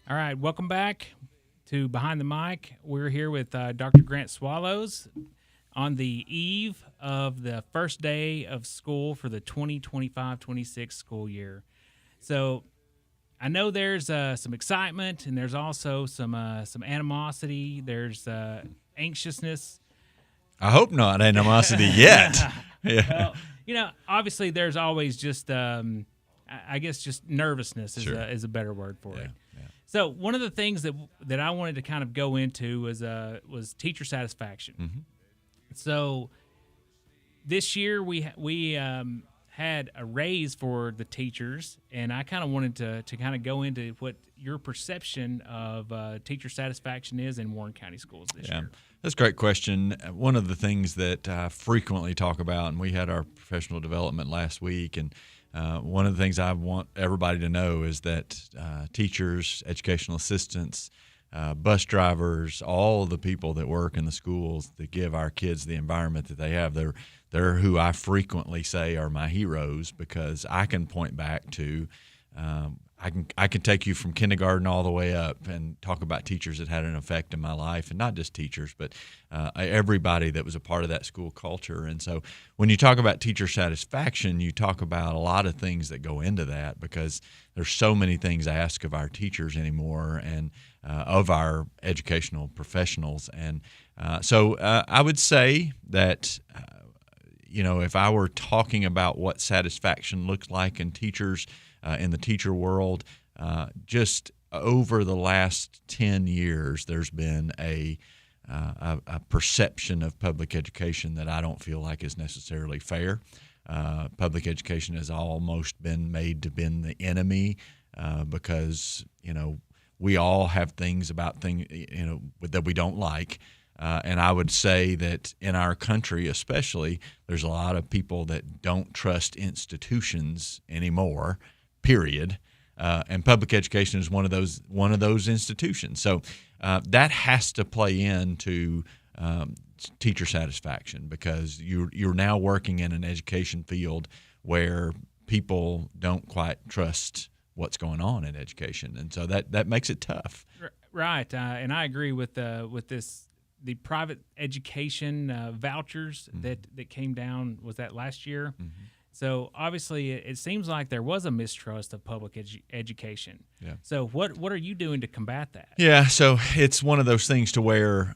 All right, welcome back to Behind the Mic. We're here with Dr. Grant Swallows on the eve of the first day of school for the 2025-26 school year. So I know there's some excitement and there's also some animosity. There's anxiousness. I hope not animosity yet. Yeah. Well, obviously there's always just I guess just nervousness Sure. is a better word for it. Yeah. So one of the things that I wanted to kind of go into was teacher satisfaction. Mm-hmm. So this year we had a raise for the teachers, and I kind of wanted to kind of go into what your perception of teacher satisfaction is in Warren County schools this year. That's a great question. One of the things that I frequently talk about, and we had our professional development last week, and one of the things I want everybody to know is that teachers, educational assistants, bus drivers, all of the people that work in the schools that give our kids the environment that they have, they're who I frequently say are my heroes, because I can point back to I can take you from kindergarten all the way up and talk about teachers that had an effect in my life, and not just teachers, but everybody that was a part of that school culture. And so when you talk about teacher satisfaction, you talk about a lot of things that go into that, because there's so many things asked of our teachers anymore and of our educational professionals. And so I would say that if I were talking about what satisfaction looks like in teachers, in the teacher world, just over the last 10 years, there's been a perception of public education that I don't feel like is necessarily fair. Public education has almost been made to be the enemy because we all have things about things that we don't like. And I would say that in our country especially, there's a lot of people that don't trust institutions anymore, period. And public education is one of those institutions. So that has to play into teacher satisfaction, because you're now working in an education field where people don't quite trust what's going on in education, and so that makes it tough. Right, and I agree with this. The private education vouchers that came down, was that last year? Mm-hmm. So obviously, it seems like there was a mistrust of public education. Yeah. So what are you doing to combat that? Yeah. So it's one of those things to where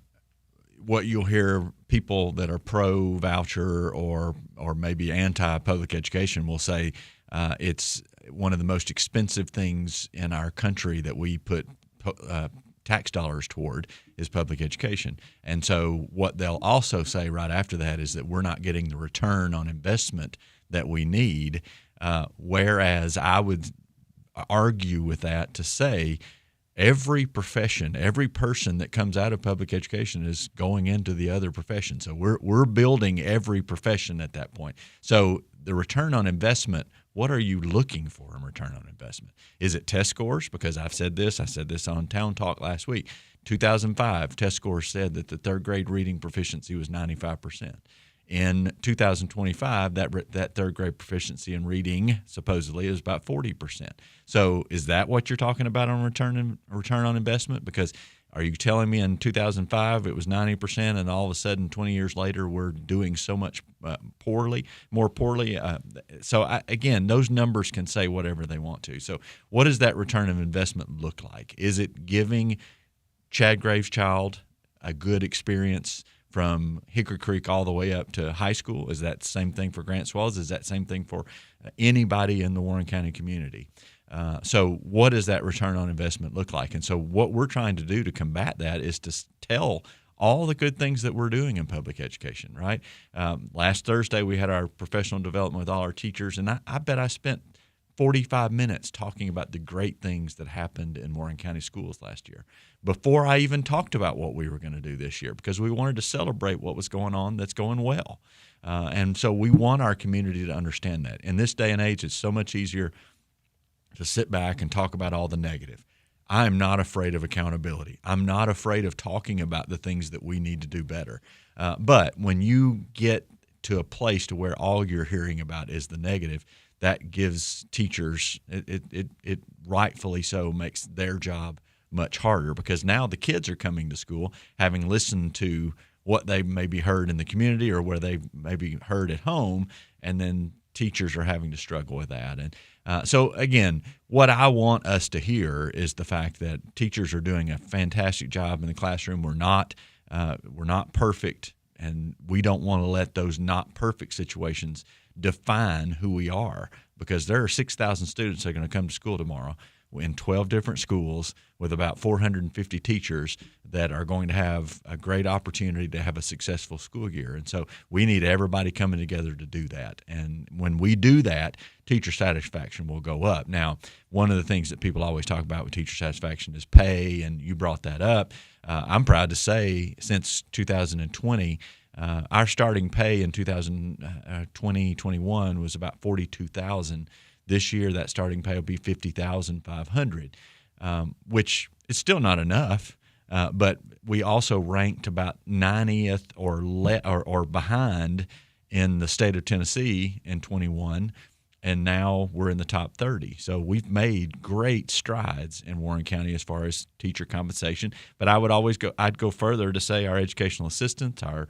what you'll hear people that are pro voucher or maybe anti public education will say it's one of the most expensive things in our country that we put tax dollars toward is public education. And so what they'll also say right after that is that we're not getting the return on investment that we need, whereas I would argue with that to say every profession, every person that comes out of public education is going into the other profession. So we're building every profession at that point. So the return on investment, what are you looking for in return on investment? Is it test scores? Because I said this on Town Talk last week. 2005, test scores said that the third grade reading proficiency was 95%. In 2025, that third grade proficiency in reading supposedly is about 40%. So is that what you're talking about on return on investment? Because are you telling me in 2005 it was 90%, and all of a sudden 20 years later we're doing so much more poorly? Again, those numbers can say whatever they want to. So what does that return on investment look like? Is it giving Chad Graves' child a good experience from Hickory Creek all the way up to high school? Is that the same thing for Grant Swallows? Is that same thing for anybody in the Warren County community? So what does that return on investment look like? And so what we're trying to do to combat that is to tell all the good things that we're doing in public education, right? Last Thursday we had our professional development with all our teachers, and I bet I spent 45 minutes talking about the great things that happened in Warren County schools last year before I even talked about what we were going to do this year, because we wanted to celebrate what was going on that's going well. And so we want our community to understand that. In this day and age, it's so much easier to sit back and talk about all the negative. I am not afraid of accountability. I'm not afraid of talking about the things that we need to do better. But when you get to a place to where all you're hearing about is the negative, that gives teachers, it rightfully so makes their job much harder, because now the kids are coming to school having listened to what they maybe heard in the community or where they maybe heard at home, and then teachers are having to struggle with that. And so again, what I want us to hear is the fact that teachers are doing a fantastic job in the classroom. We're not perfect, and we don't want to let those not perfect situations define who we are, because there are 6,000 students that are going to come to school tomorrow in 12 different schools with about 450 teachers that are going to have a great opportunity to have a successful school year. And so we need everybody coming together to do that. And when we do that, teacher satisfaction will go up. Now, one of the things that people always talk about with teacher satisfaction is pay, and you brought that up. I'm proud to say since 2020, our starting pay in 2020-21 was about $42,000. This year, that starting pay will be $50,500, which is still not enough. But we also ranked about 90th or behind in the state of Tennessee in 21, and now we're in the top 30. So we've made great strides in Warren County as far as teacher compensation. But I'd go further to say our educational assistants, our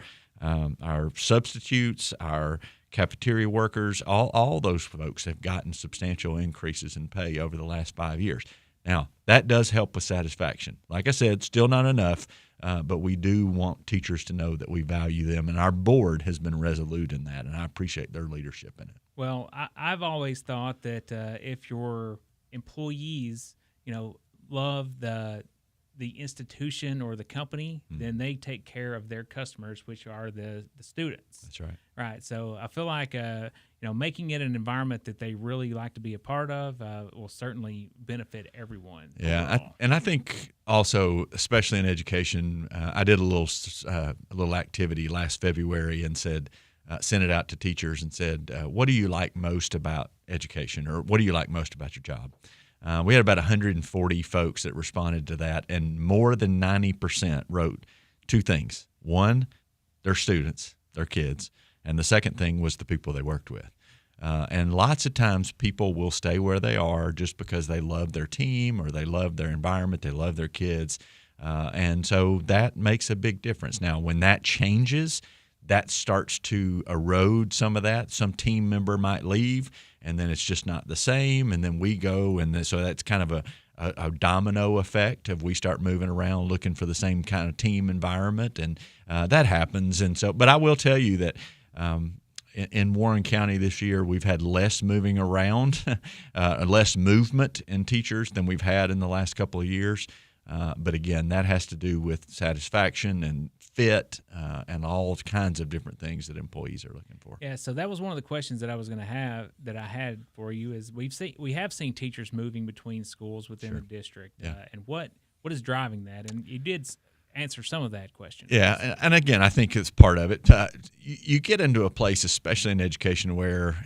substitutes, our cafeteria workers, all those folks have gotten substantial increases in pay over the last 5 years. Now, that does help with satisfaction. Like I said, still not enough, but we do want teachers to know that we value them, and our board has been resolute in that, and I appreciate their leadership in it. Well, I've always thought that if your employees, love the institution or the company, then they take care of their customers, which are the students. That's right. Right. So I feel like making it an environment that they really like to be a part of will certainly benefit everyone. Yeah, I think also, especially in education, I did a little activity last February and sent it out to teachers and said, what do you like most about education, or what do you like most about your job? We had about 140 folks that responded to that, and more than 90% wrote two things. One, their students, their kids, and the second thing was the people they worked with. And lots of times people will stay where they are just because they love their team or they love their environment, they love their kids, and so that makes a big difference. Now, when that changes, that starts to erode some of that. Some team member might leave, and then it's just not the same, and then we go, and then, so that's kind of a domino effect of we start moving around looking for the same kind of team environment, and that happens. And so, but I will tell you that in Warren County this year, we've had less moving around, less movement in teachers than we've had in the last couple of years. But again, that has to do with satisfaction and fit and all kinds of different things that employees are looking for. Yeah, so that was one of the questions that I was going to have that I had for you is we have seen teachers moving between schools within the district, and what is driving that? And you did answer some of that question. Yeah, and again, I think it's part of it. You get into a place, especially in education, where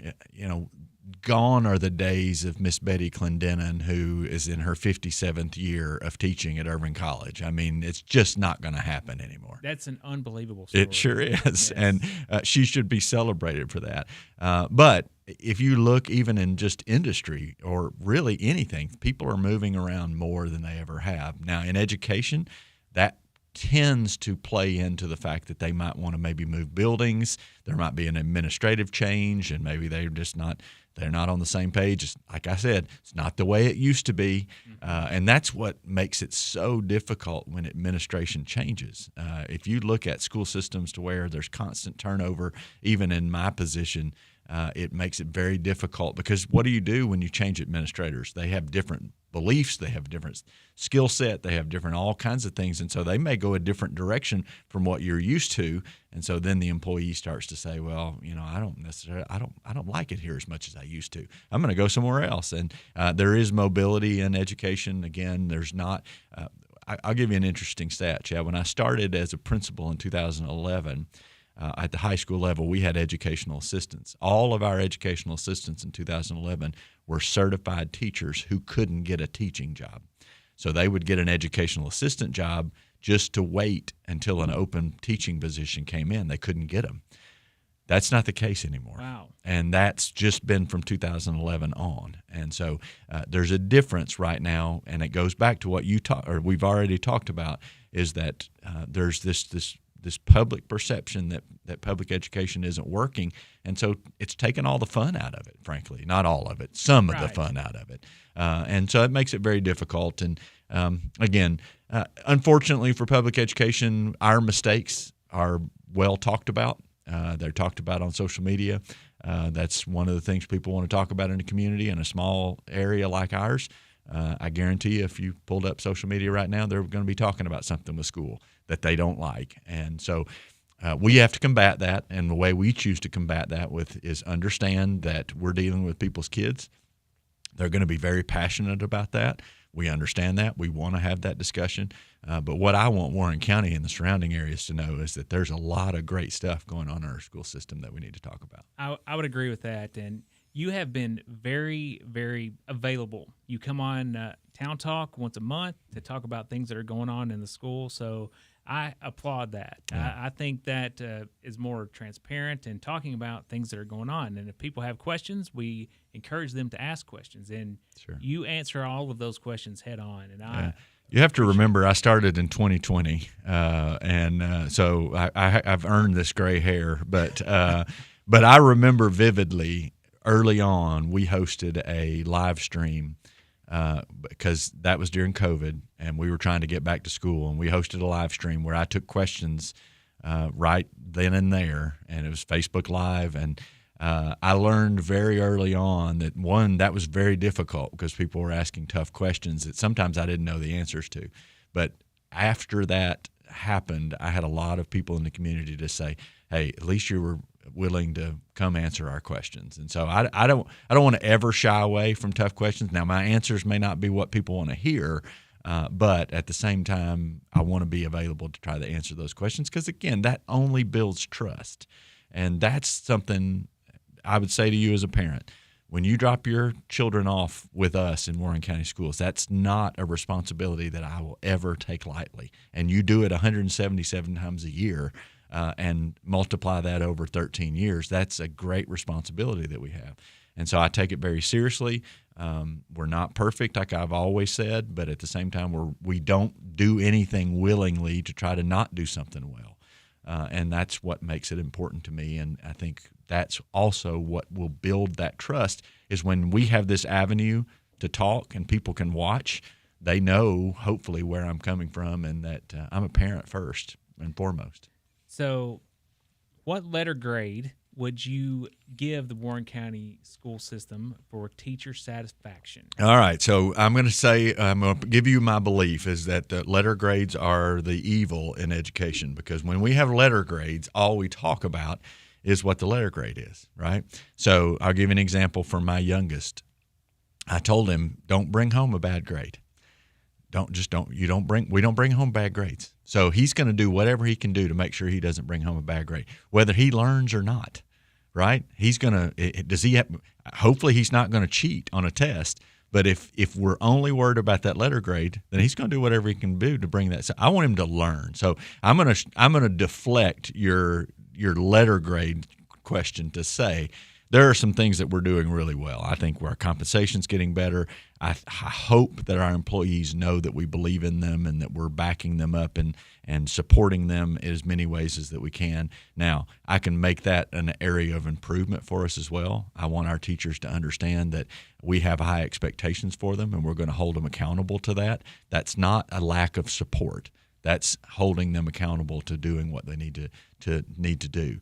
gone are the days of Miss Betty Clendenin, who is in her 57th year of teaching at Irving College. I mean, it's just not going to happen anymore. That's an unbelievable story. It sure is, yes. And she should be celebrated for that. But if you look even in just industry or really anything, people are moving around more than they ever have. Now, in education, that tends to play into the fact that they might want to maybe move buildings. There might be an administrative change, and maybe they're not on the same page. It's, like I said, it's not the way it used to be, and that's what makes it so difficult when administration changes. If you look at school systems to where there's constant turnover, even in my position, it makes it very difficult, because what do you do when you change administrators? They have different beliefs, they have different skill set, they have different all kinds of things, and so they may go a different direction from what you're used to, and so then the employee starts to say, well, I don't like it here as much as I used to. I'm going to go somewhere else. And there is mobility in education. Again, there's not. I'll give you an interesting stat, Chad. When I started as a principal in 2011. At the high school level, we had educational assistants. All of our educational assistants in 2011 were certified teachers who couldn't get a teaching job. So they would get an educational assistant job just to wait until an open teaching position came in. They couldn't get them. That's not the case anymore. Wow. And that's just been from 2011 on. And so there's a difference right now, and it goes back to what we've already talked about, is that there's this public perception that public education isn't working, and so it's taken all the fun out of it, frankly. Not all of it, some of the fun out of it. And so it makes it very difficult. And again, unfortunately for public education, our mistakes are well talked about. They're talked about on social media. That's one of the things people want to talk about in a community in a small area like ours. I guarantee you, if you pulled up social media right now, they're going to be talking about something with school that they don't like. And so we have to combat that. And the way we choose to combat that is understand that we're dealing with people's kids. They're going to be very passionate about that. We understand that. We want to have that discussion. But what I want Warren County and the surrounding areas to know is that there's a lot of great stuff going on in our school system that we need to talk about. I would agree with that. And you have been very, very available. You come on Town Talk once a month to talk about things that are going on in the school. So I applaud that. Yeah. I think that is more transparent and talking about things that are going on. And if people have questions, we encourage them to ask questions. And you answer all of those questions head on. And you have to remember, I started in 2020, so I've earned this gray hair. But I remember vividly early on, we hosted a live stream because that was during COVID, and we were trying to get back to school. And we hosted a live stream where I took questions right then and there, and it was Facebook Live. And I learned very early on that, one, that was very difficult because people were asking tough questions that sometimes I didn't know the answers to. But after that happened, I had a lot of people in the community to say, hey, at least you were willing to come answer our questions. And so I don't want to ever shy away from tough questions. Now, my answers may not be what people want to hear, but at the same time, I want to be available to try to answer those questions because, again, that only builds trust. And that's something I would say to you as a parent. When you drop your children off with us in Warren County Schools, that's not a responsibility that I will ever take lightly. And you do it 177 times a year and multiply that over 13 years. That's a great responsibility that we have. And so I take it very seriously. We're not perfect, like I've always said, but at the same time, we don't do anything willingly to try to not do something well. And that's what makes it important to me. And I think that's also what will build that trust is when we have this avenue to talk and people can watch, they know hopefully where I'm coming from and that I'm a parent first and foremost. So what letter grade would you give the Warren County school system for teacher satisfaction? All right. So I'm going to give you my belief is that the letter grades are the evil in education because when we have letter grades, all we talk about is what the letter grade is, right? So I'll give you an example for my youngest. I told him, don't bring home a bad grade. We don't bring home bad grades. So he's going to do whatever he can do to make sure he doesn't bring home a bad grade, whether he learns or not, right? Hopefully he's not going to cheat on a test, but if we're only worried about that letter grade, then he's going to do whatever he can do to bring that. So I want him to learn. So I'm going to deflect your letter grade question to say there are some things that we're doing really well. I think our compensation's getting better. I hope that our employees know that we believe in them and that we're backing them up and supporting them in as many ways as that we can. Now, I can make that an area of improvement for us as well. I want our teachers to understand that we have high expectations for them and we're going to hold them accountable to that. That's not a lack of support. That's holding them accountable to doing what they need to do.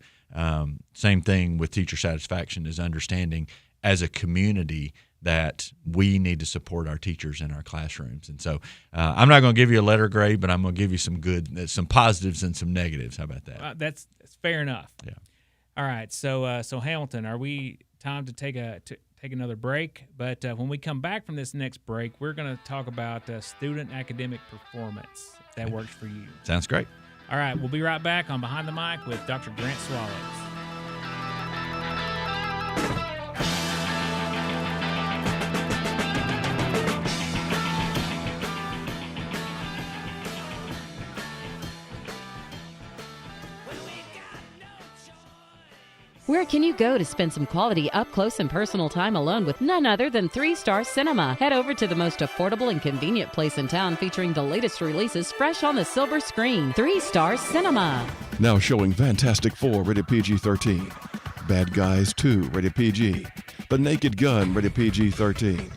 Same thing with teacher satisfaction is understanding as a community that we need to support our teachers in our classrooms. And so I'm not going to give you a letter grade, but I'm going to give you some positives and some negatives. How about that? That's fair enough. Yeah. All right. So Hamilton, are we time to take another break? But when we come back from this next break, we're going to talk about student academic performance. If that works for you. Sounds great. All right, we'll be right back on Behind the Mic with Dr. Grant Swallows. Where can you go to spend some quality up-close and personal time alone with none other than 3 Star Cinema? Head over to the most affordable and convenient place in town featuring the latest releases fresh on the silver screen. 3 Star Cinema. Now showing Fantastic Four rated PG-13, Bad Guys 2 rated PG, The Naked Gun rated PG-13,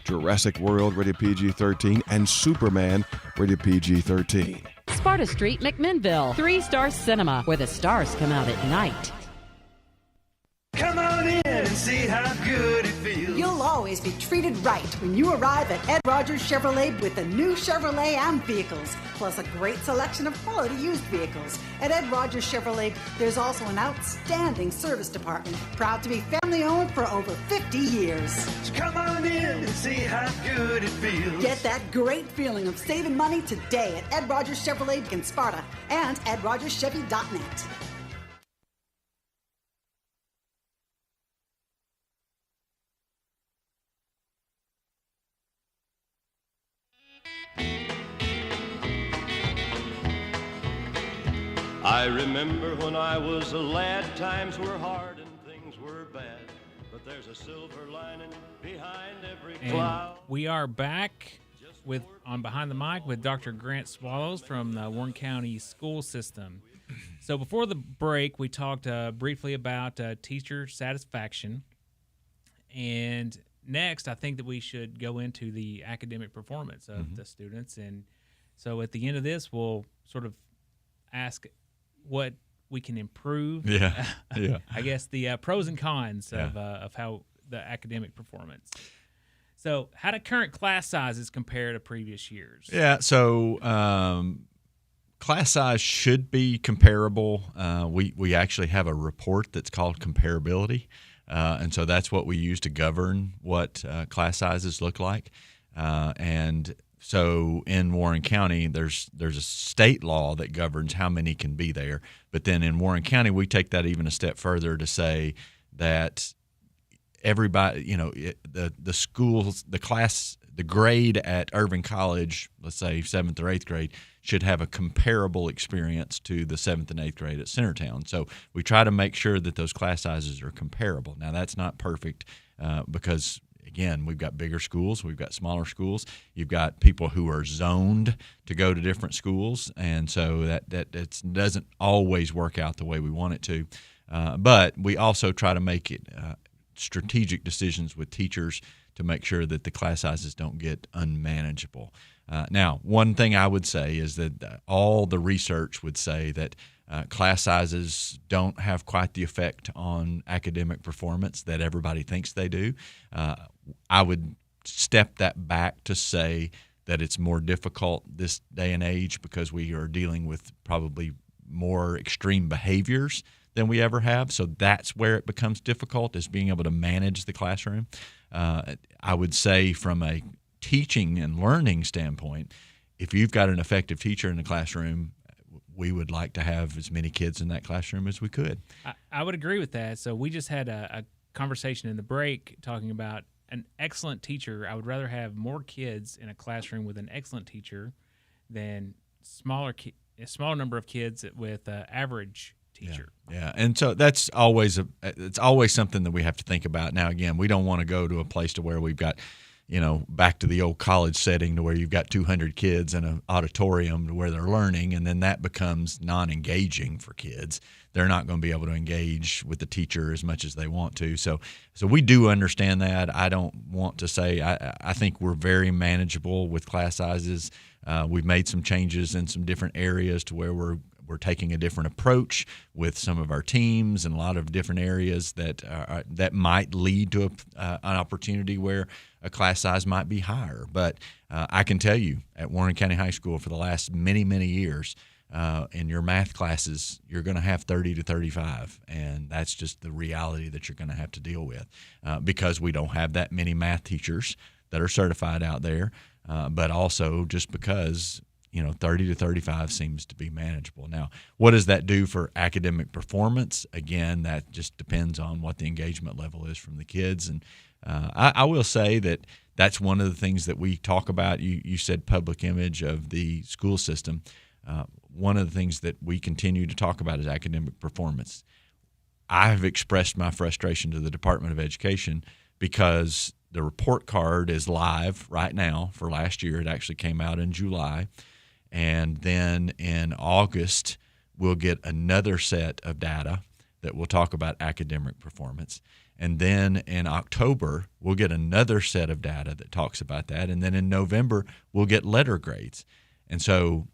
Jurassic World rated PG-13, and Superman rated PG-13. Sparta Street, McMinnville. 3 Star Cinema, where the stars come out at night. Come on in and see how good it feels. You'll always be treated right when you arrive at Ed Rogers Chevrolet with the new Chevrolet Am vehicles, plus a great selection of quality used vehicles. At Ed Rogers Chevrolet, there's also an outstanding service department, proud to be family-owned for over 50 years. So come on in and see how good it feels. Get that great feeling of saving money today at Ed Rogers Chevrolet in Sparta and EdRogersChevy.net. I remember when I was a lad, times were hard and things were bad, but there's a silver lining behind every cloud. We are back with on Behind the Mic with Dr. Grant Swallows from the Warren County School System. So before the break, we talked briefly about teacher satisfaction, and next, I think that we should go into the academic performance of the students. And so at the end of this, we'll sort of ask what we can improve. Yeah. I guess the pros and cons of how the academic performance. So how do current class sizes compare to previous years? Yeah, so class size should be comparable. We actually have a report that's called comparability, and so that's what we use to govern what class sizes look like. And so in Warren County, there's a state law that governs how many can be there. But then in Warren County, we take that even a step further to say that everybody, the schools, the class, the grade at Irving College, let's say 7th or 8th grade, should have a comparable experience to the 7th and 8th grade at Centertown. So we try to make sure that those class sizes are comparable. Now, that's not perfect because, again, we've got bigger schools, we've got smaller schools, you've got people who are zoned to go to different schools, and so that doesn't always work out the way we want it to. But we also try to make it strategic decisions with teachers to make sure that the class sizes don't get unmanageable. Now, one thing I would say is that all the research would say that class sizes don't have quite the effect on academic performance that everybody thinks they do. I would step that back to say that it's more difficult this day and age because we are dealing with probably more extreme behaviors than we ever have. So that's where it becomes difficult, is being able to manage the classroom. I would say from a teaching and learning standpoint, if you've got an effective teacher in the classroom, we would like to have as many kids in that classroom as we could. I would agree with that. So we just had a conversation in the break talking about an excellent teacher. I would rather have more kids in a classroom with an excellent teacher than a smaller number of kids with an average teacher. Yeah, and so that's always it's always something that we have to think about. Now, again, we don't want to go to a place to where we've got, back to the old college setting to where you've got 200 kids in an auditorium to where they're learning, and then that becomes non-engaging for kids. They're not going to be able to engage with the teacher as much as they want to. So we do understand that. I don't want to say I think we're very manageable with class sizes. We've made some changes in some different areas to where we're taking a different approach with some of our teams and a lot of different areas that might lead to an opportunity where a class size might be higher. But I can tell you at Warren County High School for the last many, many years, in your math classes, you're going to have 30 to 35, and that's just the reality that you're going to have to deal with because we don't have that many math teachers that are certified out there, but also just because 30 to 35 seems to be manageable. Now, what does that do for academic performance? Again, that just depends on what the engagement level is from the kids. And I will say that that's one of the things that we talk about. You said public image of the school system. One of the things that we continue to talk about is academic performance. I have expressed my frustration to the Department of Education because the report card is live right now for last year. It actually came out in July. And then in August, we'll get another set of data that will talk about academic performance. And then in October, we'll get another set of data that talks about that. And then in November, we'll get letter grades. And so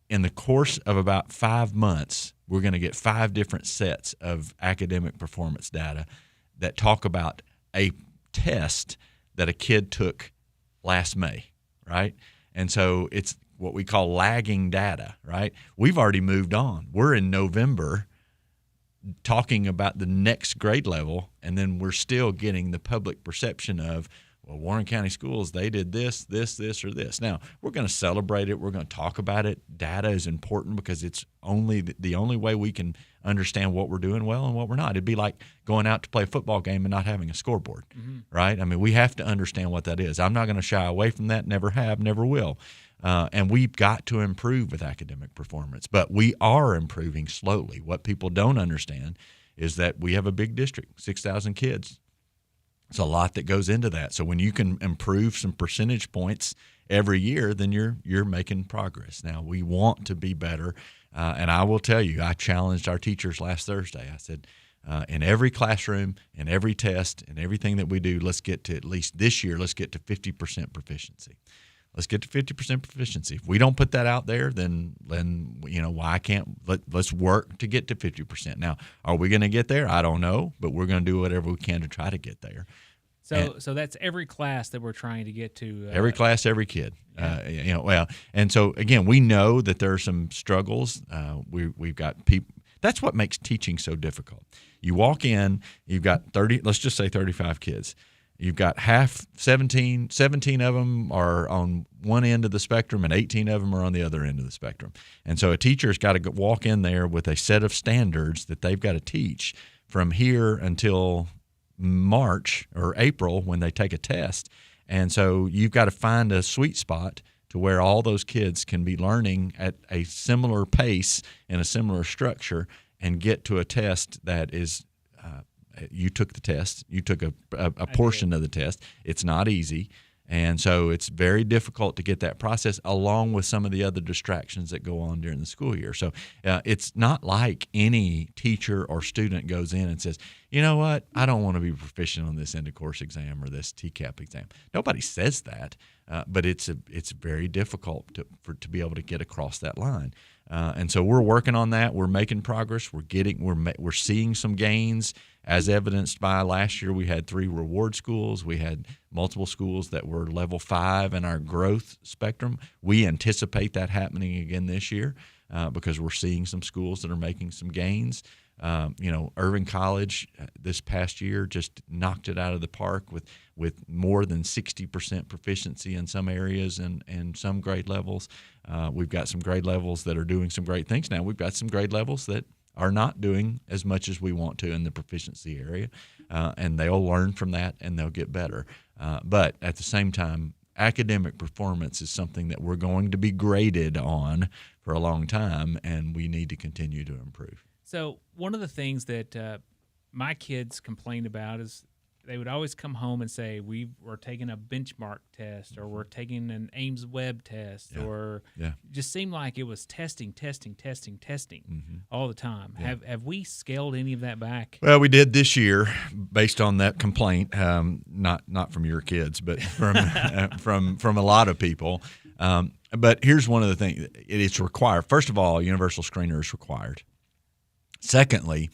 in the course of about 5 months, we're going to get 5 different sets of academic performance data that talk about a test that a kid took last May, right? And so it's what we call lagging data, right? We've already moved on. We're in November talking about the next grade level, and then we're still getting the public perception of, well, Warren County Schools, they did this, or this. Now, we're going to celebrate it. We're going to talk about it. Data is important because it's only the only way we can understand what we're doing well and what we're not. It'd be like going out to play a football game and not having a scoreboard, right? I mean, we have to understand what that is. I'm not going to shy away from that, never have, never will. And we've got to improve with academic performance, but we are improving slowly. What people don't understand is that we have a big district, 6,000 kids. It's a lot that goes into that. So when you can improve some percentage points every year, then you're making progress. Now, we want to be better, and I will tell you, I challenged our teachers last Thursday. I said, in every classroom, in every test, in everything that we do, let's get to at least this year, let's get to 50% proficiency. Let's get to 50% proficiency. If we don't put that out there, then why can't let's work to get to 50%. Now, are we going to get there? I don't know, but we're going to do whatever we can to try to get there. So that's every class that we're trying to get to. Every class, every kid. And so again, we know that there are some struggles. We've got people. That's what makes teaching so difficult. You walk in, you've got 30. Let's just say 35 kids. You've got 17 of them are on one end of the spectrum and 18 of them are on the other end of the spectrum. And so a teacher's got to walk in there with a set of standards that they've got to teach from here until March or April when they take a test. And so you've got to find a sweet spot to where all those kids can be learning at a similar pace and a similar structure and get to a test that is you took the test. You took a portion of the test. It's not easy. And so it's very difficult to get that process along with some of the other distractions that go on during the school year. So it's not like any teacher or student goes in and says, you know what, I don't want to be proficient on this end-of-course exam or this TCAP exam. Nobody says that, but it's very difficult to be able to get across that line. And so we're working on that. We're making progress. We're seeing some gains, as evidenced by last year. We had 3 reward schools. We had multiple schools that were level 5 in our growth spectrum. We anticipate that happening again this year because we're seeing some schools that are making some gains. Irving College this past year just knocked it out of the park with more than 60% proficiency in some areas and some grade levels. We've got some grade levels that are doing some great things now. We've got some grade levels that are not doing as much as we want to in the proficiency area, and they'll learn from that and they'll get better. But at the same time, academic performance is something that we're going to be graded on for a long time, and we need to continue to improve. So one of the things that my kids complained about is they would always come home and say, we're taking a benchmark test, or we're taking an Ames Web test, or just seemed like it was testing all the time. Yeah. Have we scaled any of that back? Well, we did this year based on that complaint, not from your kids, but from from a lot of people. But here's one of the things. It's required. First of all, universal screener is required. Secondly,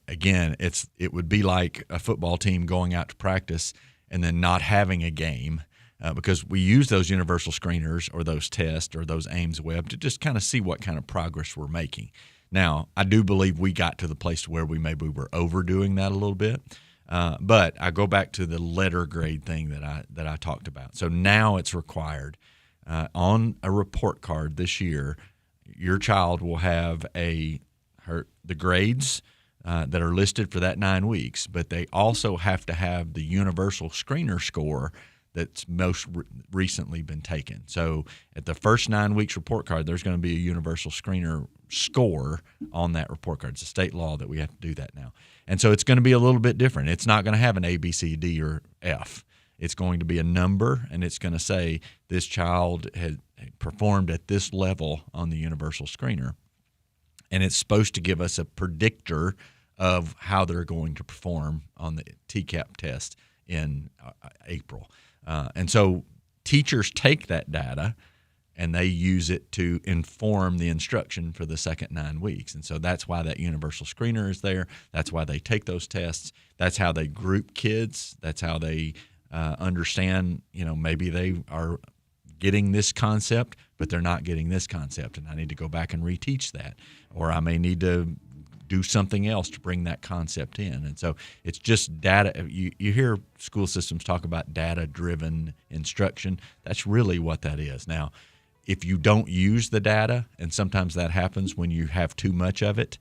again, it would be like a football team going out to practice and then not having a game because we use those universal screeners or those tests or those Ames Web to just kind of see what kind of progress we're making. Now, I do believe we got to the place where we were overdoing that a little bit, but I go back to the letter grade thing that I talked about. So now it's required on a report card this year. Your child will have the grades that are listed for that 9 weeks, but they also have to have the universal screener score that's most recently been taken. So at the first 9 weeks report card, there's going to be a universal screener score on that report card. It's a state law that we have to do that now. And so it's going to be a little bit different. It's not going to have an A, B, C, D, or F. It's going to be a number, and it's going to say this child had performed at this level on the universal screener. And it's supposed to give us a predictor of how they're going to perform on the TCAP test in April. And so teachers take that data and they use it to inform the instruction for the second 9 weeks. And so that's why that universal screener is there. That's why they take those tests. That's how they group kids. That's how they understand, maybe they are getting this concept, but they're not getting this concept, and I need to go back and reteach that. Or I may need to do something else to bring that concept in. And so it's just data. You hear school systems talk about data-driven instruction. That's really what that is. Now, if you don't use the data, and sometimes that happens when you have too much of it,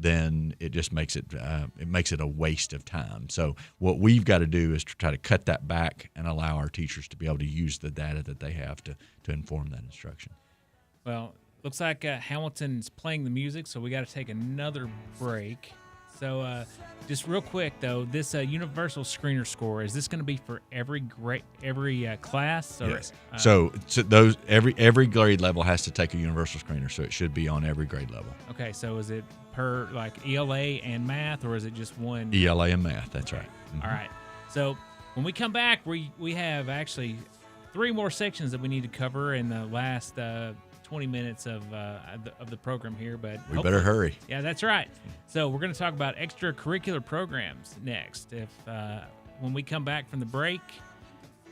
then it just makes it a waste of time. So what we've got to do is to try to cut that back and allow our teachers to be able to use the data that they have to inform that instruction. Well, looks like Hamilton's playing the music, so we got to take another break. So just real quick, though, this universal screener score, is this going to be for every class? Or, yes. So those every grade level has to take a universal screener, so it should be on every grade level. Okay, so is it per ELA and math, or is it just one? ELA and math, that's right. Mm-hmm. All right. So when we come back, we have actually 3 more sections that we need to cover in the last 20 minutes of the program here, but we better hurry. Yeah, that's right. So we're going to talk about extracurricular programs next. When we come back from the break,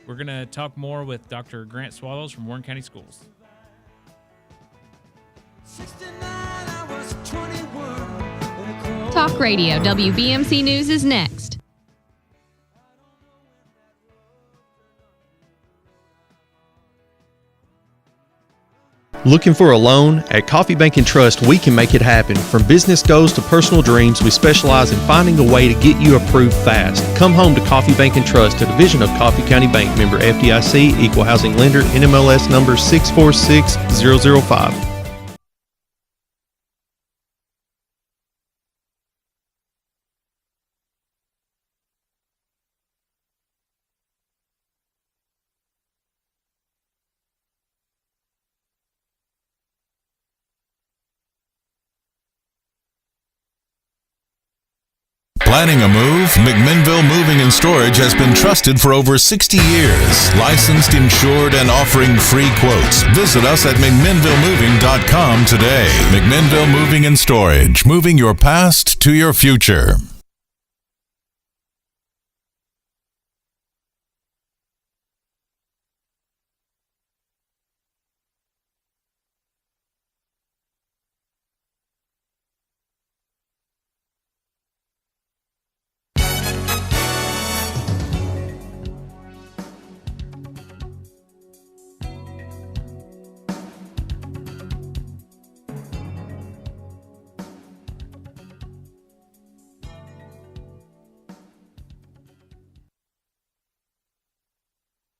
we're going to talk more with Dr. Grant Swallows from Warren County Schools. 69, I was 21. Talk Radio WBMC News is next. Looking for a loan? At Coffee Bank & Trust, we can make it happen. From business goals to personal dreams, we specialize in finding a way to get you approved fast. Come home to Coffee Bank & Trust, a division of Coffee County Bank, member FDIC, equal housing lender, NMLS number 646005. Planning a move? McMinnville Moving and Storage has been trusted for over 60 years. Licensed, insured, and offering free quotes. Visit us at McMinnvilleMoving.com today. McMinnville Moving and Storage. Moving your past to your future.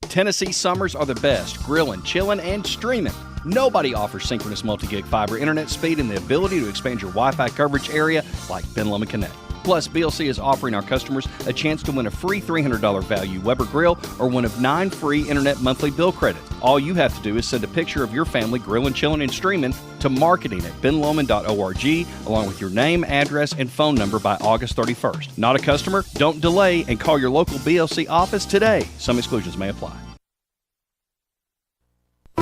Tennessee summers are the best, grilling, chilling, and streaming. Nobody offers synchronous multi-gig fiber internet speed and the ability to expand your Wi-Fi coverage area like Ben Lomond Connect. Plus, BLC is offering our customers a chance to win a free $300 value Weber grill or one of 9 free internet monthly bill credits. All you have to do is send a picture of your family grilling, chilling, and streaming to marketing at benlomond.org along with your name, address, and phone number by August 31st. Not a customer? Don't delay and call your local BLC office today. Some exclusions may apply.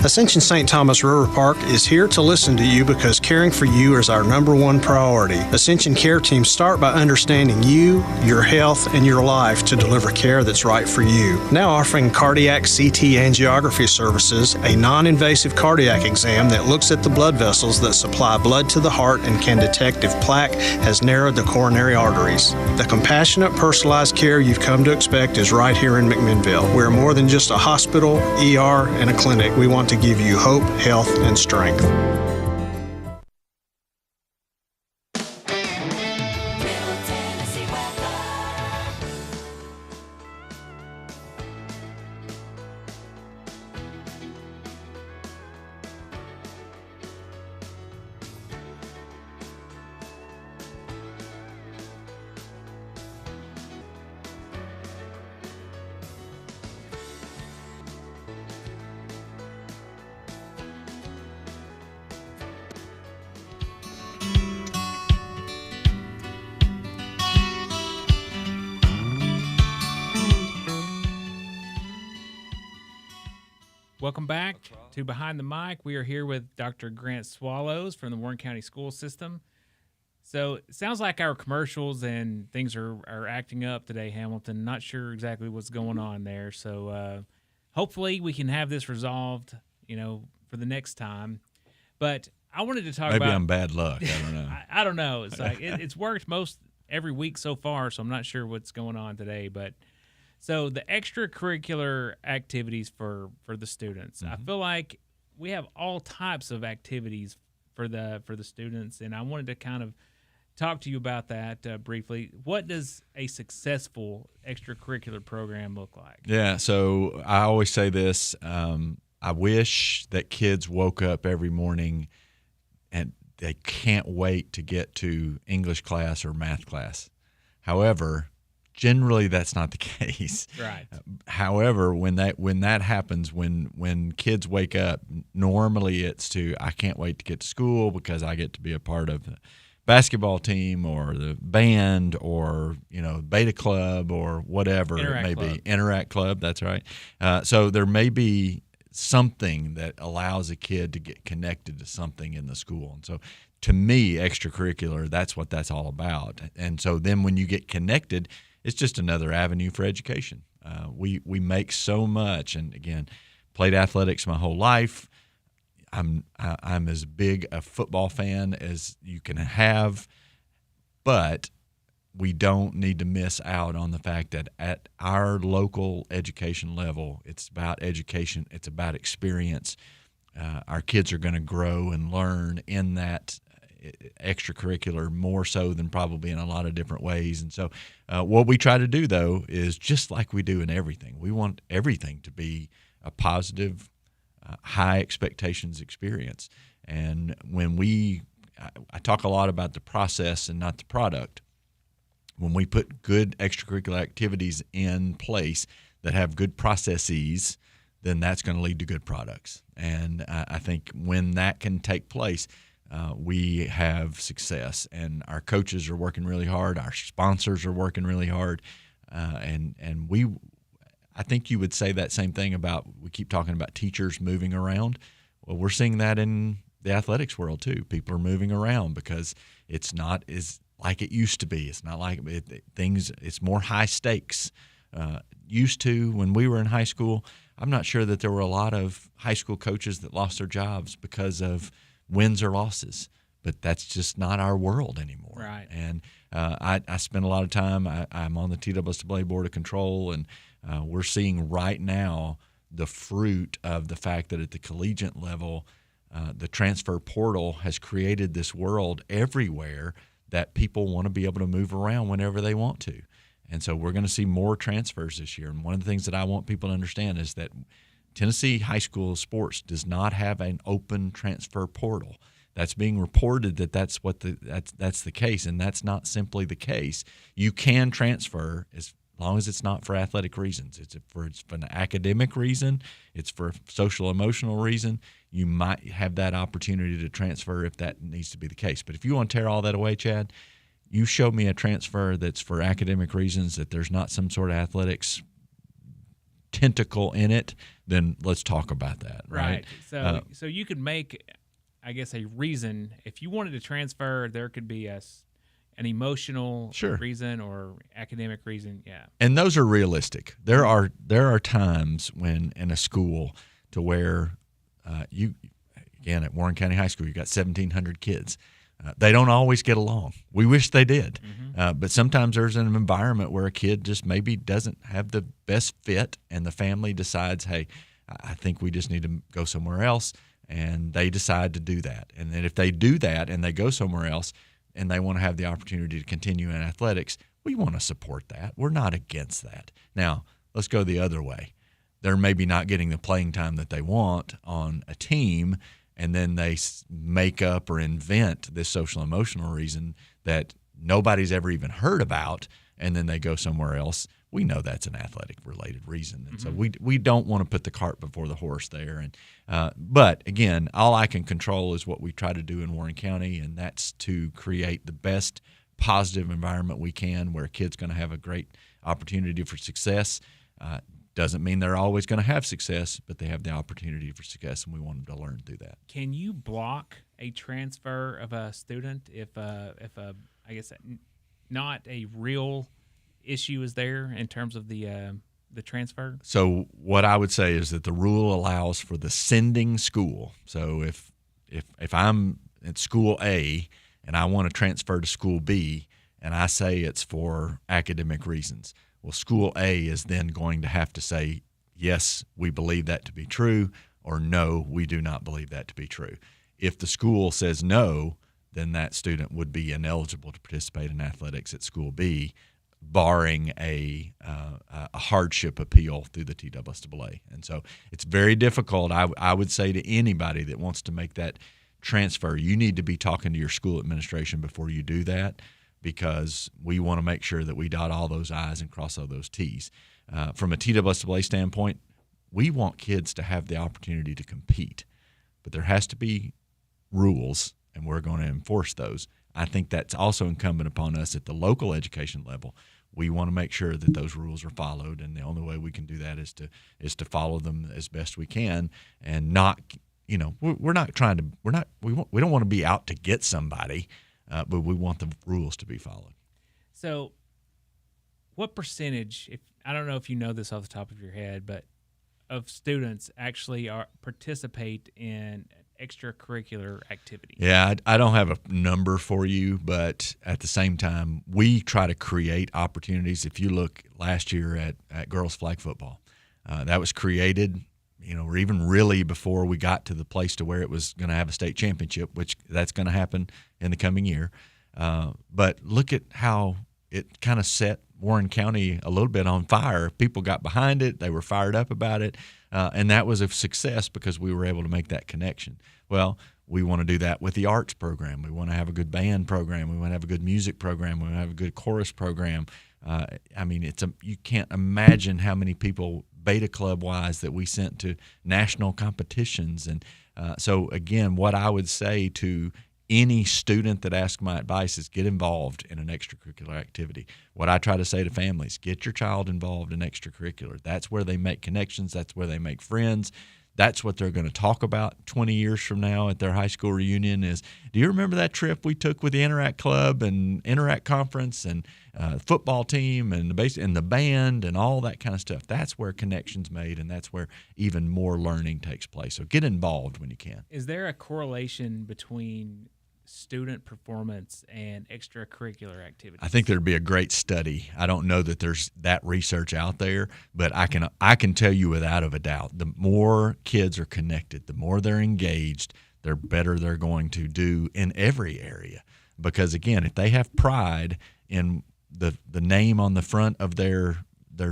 Ascension St. Thomas River Park is here to listen to you because caring for you is our #1 priority. Ascension care teams start by understanding you, your health, and your life to deliver care that's right for you. Now offering cardiac CT angiography services, a non-invasive cardiac exam that looks at the blood vessels that supply blood to the heart and can detect if plaque has narrowed the coronary arteries. The compassionate, personalized care you've come to expect is right here in McMinnville. We're more than just a hospital, ER, and a clinic. We want to give you hope, health, and strength. Welcome back to Behind the Mic. We are here with Dr. Grant Swallows from the Warren County School System. So it sounds like our commercials and things are acting up today, Hamilton. Not sure exactly what's going on there. So hopefully we can have this resolved, for the next time. But I wanted to talk about... Maybe I'm bad luck. I don't know. I don't know. It's like it's worked every week so far, so I'm not sure what's going on today. But so the extracurricular activities for the students, I feel like we have all types of activities for the students, and I wanted to kind of talk to you about that briefly. What does a successful extracurricular program look like? Yeah, so I always say this. I wish that kids woke up every morning and they can't wait to get to English class or math class. However, generally that's not the case. Right. However, when that happens, when kids wake up, normally it's I can't wait to get to school because I get to be a part of the basketball team or the band or beta club or whatever it may be. Interact club, that's right. So there may be something that allows a kid to get connected to something in the school. And so to me, extracurricular, that's what that's all about. And so then when you get connected, it's just another avenue for education. We make so much, and again, played athletics my whole life. I'm as big a football fan as you can have, but we don't need to miss out on the fact that at our local education level, it's about education, it's about experience. Our kids are going to grow and learn in that extracurricular more so than probably in a lot of different ways. And so what we try to do, though, is just like we do in everything. We want everything to be a positive, high expectations experience. And when I talk a lot about the process and not the product. When we put good extracurricular activities in place that have good processes, then that's going to lead to good products. And I think when that can take place, we have success. And our coaches are working really hard. Our sponsors are working really hard. And I think you would say that same thing about, we keep talking about teachers moving around. Well, we're seeing that in the athletics world too. People are moving around because it's not as like it used to be. It's not like it's more high stakes. Used to, when we were in high school, I'm not sure that there were a lot of high school coaches that lost their jobs because of wins or losses, but that's just not our world anymore. Right. And I spend a lot of time, I'm on the TWSAA Board of Control, and we're seeing right now the fruit of the fact that at the collegiate level, the transfer portal has created this world everywhere that people want to be able to move around whenever they want to. And so we're going to see more transfers this year. And one of the things that I want people to understand is that Tennessee high school sports does not have an open transfer portal. That's being reported that's the case, and that's not simply the case. You can transfer as long as it's not for athletic reasons. It's for an academic reason. It's for a social emotional reason. You might have that opportunity to transfer if that needs to be the case. But if you want to tear all that away, Chad, you show me a transfer that's for academic reasons, that there's not some sort of athletics tentacle in it, then let's talk about that. Right. So you could make, I guess, a reason. If you wanted to transfer, there could be an emotional reason or academic reason. Yeah. And those are realistic. There are times when in a school to where again, at Warren County High School, you got 1,700 kids. They don't always get along. We wish they did. But sometimes there's an environment where a kid just maybe doesn't have the best fit, and the family decides, hey, I think we just need to go somewhere else, and they decide to do that. And then if they do that and they go somewhere else and they want to have the opportunity to continue in athletics, we want to support that. We're not against that. Now, let's go the other way. They're maybe not getting the playing time that they want on a team, and then they make up or invent this social emotional reason that nobody's ever even heard about, and then they go somewhere else. We know that's an athletic-related reason, and so we don't want to put the cart before the horse there. And but again, all I can control is what we try to do in Warren County, and that's to create the best positive environment we can, where a kid's going to have a great opportunity for success. Doesn't mean they're always going to have success, but they have the opportunity for success, and we want them to learn through that. Can you block a transfer of a student if I guess not a real issue is there in terms of the transfer? So what I would say is that the rule allows for the sending school. So if I'm at school A and I want to transfer to school B, and I say it's for academic reasons, well, school A is then going to have to say, yes, we believe that to be true, or no, we do not believe that to be true. If the school says no, then that student would be ineligible to participate in athletics at school B, barring a hardship appeal through the TSSAA. And so it's very difficult. I would say to anybody that wants to make that transfer, you need to be talking to your school administration before you do that, because we want to make sure that we dot all those I's and cross all those T's. From a TSSAA standpoint, we want kids to have the opportunity to compete, but there has to be rules, and we're going to enforce those. I think that's also incumbent upon us at the local education level. We want to make sure that those rules are followed, and the only way we can do that is to follow them as best we can, and not, we're not trying to, we don't want to be out to get somebody, but we want the rules to be followed. So what percentage, I don't know if you know this off the top of your head, but of students actually participate in extracurricular activities? Yeah, I don't have a number for you, but at the same time, we try to create opportunities. If you look last year at girls flag football, that was created, or even really before we got to the place to where it was going to have a state championship, which that's going to happen in the coming year. But look at how it kind of set Warren County a little bit on fire. People got behind it. They were fired up about it. And that was a success because we were able to make that connection. Well, we want to do that with the arts program. We want to have a good band program. We want to have a good music program. We want to have a good chorus program. You can't imagine how many people Beta Club wise that we sent to national competitions. And so again, what I would say to any student that asks my advice is get involved in an extracurricular activity. What I try to say to families, get your child involved in extracurricular. That's where they make connections. That's where they make friends. That's what they're going to talk about 20 years from now at their high school reunion is, do you remember that trip we took with the Interact Club and Interact Conference and football team and the band and all that kind of stuff? That's where connections made, and that's where even more learning takes place. So get involved when you can. Is there a correlation between student performance and extracurricular activities? I think there'd be a great study. I don't know that there's that research out there, but I can tell you without a doubt, the more kids are connected, the more they're engaged, the better they're going to do in every area. Because again, if they have pride in the name on the front of their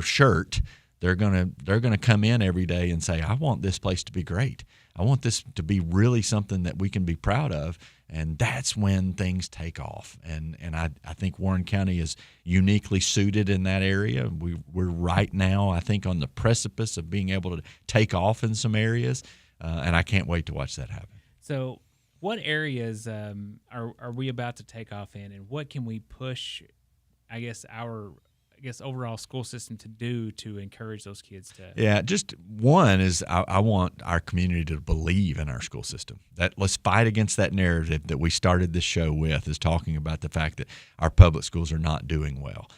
shirt, they're gonna come in every day and say, I want this place to be great. I want this to be really something that we can be proud of. And that's when things take off. And I think Warren County is uniquely suited in that area. We're right now, I think, on the precipice of being able to take off in some areas. And I can't wait to watch that happen. So what areas are we about to take off in, and what can we push, our overall school system to do to encourage those kids to? Yeah, just one is I want our community to believe in our school system. That let's fight against that narrative that we started this show with, is talking about the fact that our public schools are not doing well.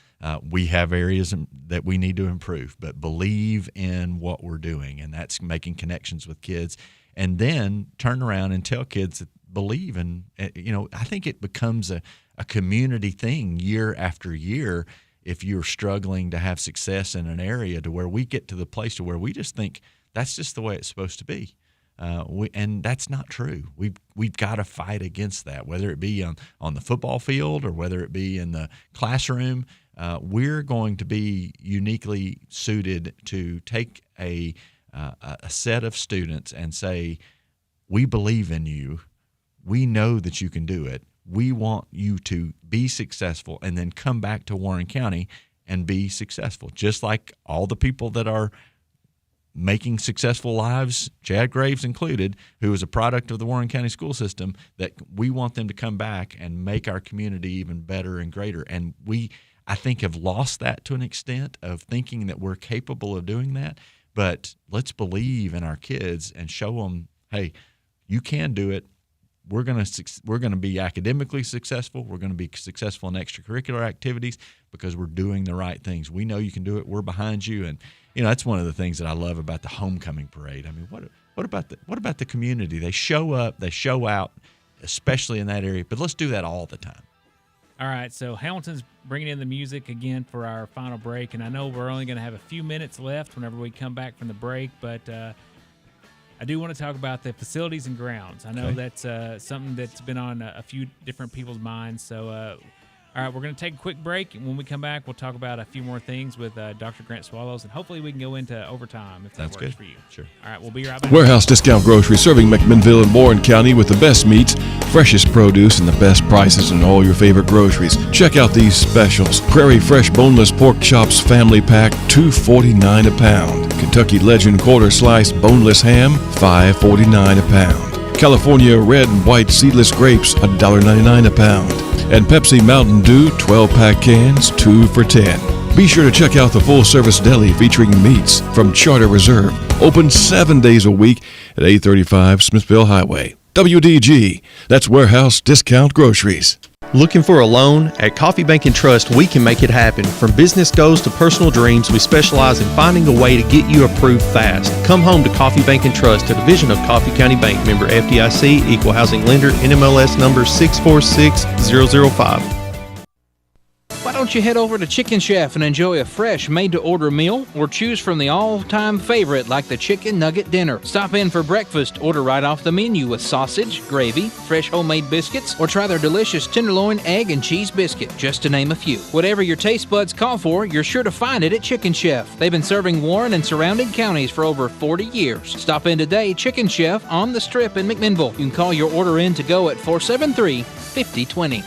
We have areas that we need to improve, but believe in what we're doing, and that's making connections with kids, and then turn around and tell kids that believe. And I think it becomes a community thing year after year. If you're struggling to have success in an area, to where we get to the place to where we just think that's just the way it's supposed to be. And that's not true. We've got to fight against that, whether it be on the football field or whether it be in the classroom. We're going to be uniquely suited to take a set of students and say, we believe in you. We know that you can do it. We want you to be successful and then come back to Warren County and be successful, just like all the people that are making successful lives, Chad Graves included, who is a product of the Warren County school system, that we want them to come back and make our community even better and greater. And I think, have lost that to an extent of thinking that we're capable of doing that. But let's believe in our kids and show them, hey, you can do it. We're gonna be academically successful. We're gonna be successful in extracurricular activities because we're doing the right things. We know you can do it. We're behind you, and that's one of the things that I love about the homecoming parade. I mean, what about the community? They show up, they show out, especially in that area. But let's do that all the time. All right, so Hamilton's bringing in the music again for our final break, and I know we're only going to have a few minutes left whenever we come back from the break, but I do want to talk about the facilities and grounds. I know that's something that's been on a few different people's minds. So, all right, we're going to take a quick break, and when we come back, we'll talk about a few more things with Dr. Grant Swallows, and hopefully we can go into overtime if that works for you. Sure. All right, we'll be right back. Warehouse Discount Grocery, serving McMinnville and Warren County with the best meats, freshest produce, and the best prices on all your favorite groceries. Check out these specials. Prairie Fresh Boneless Pork Chops Family Pack, $2.49 a pound. Kentucky Legend Quarter Slice Boneless Ham, $5.49 a pound. California Red and White Seedless Grapes, $1.99 a pound. And Pepsi Mountain Dew 12-pack cans, 2 for $10. Be sure to check out the full-service deli featuring meats from Charter Reserve. Open 7 days a week at 835 Smithville Highway. WDG, that's Warehouse Discount Groceries. Looking for a loan? At Coffee Bank & Trust, we can make it happen. From business goals to personal dreams, we specialize in finding a way to get you approved fast. Come home to Coffee Bank & Trust, a division of Coffee County Bank, member FDIC, equal housing lender, NMLS number 646005. Why don't you head over to Chicken Chef and enjoy a fresh made-to-order meal, or choose from the all-time favorite like the Chicken Nugget Dinner. Stop in for breakfast, order right off the menu with sausage, gravy, fresh homemade biscuits, or try their delicious tenderloin, egg, and cheese biscuit, just to name a few. Whatever your taste buds call for, you're sure to find it at Chicken Chef. They've been serving Warren and surrounding counties for over 40 years. Stop in today, Chicken Chef on the Strip in McMinnville. You can call your order in to go at 473-5020.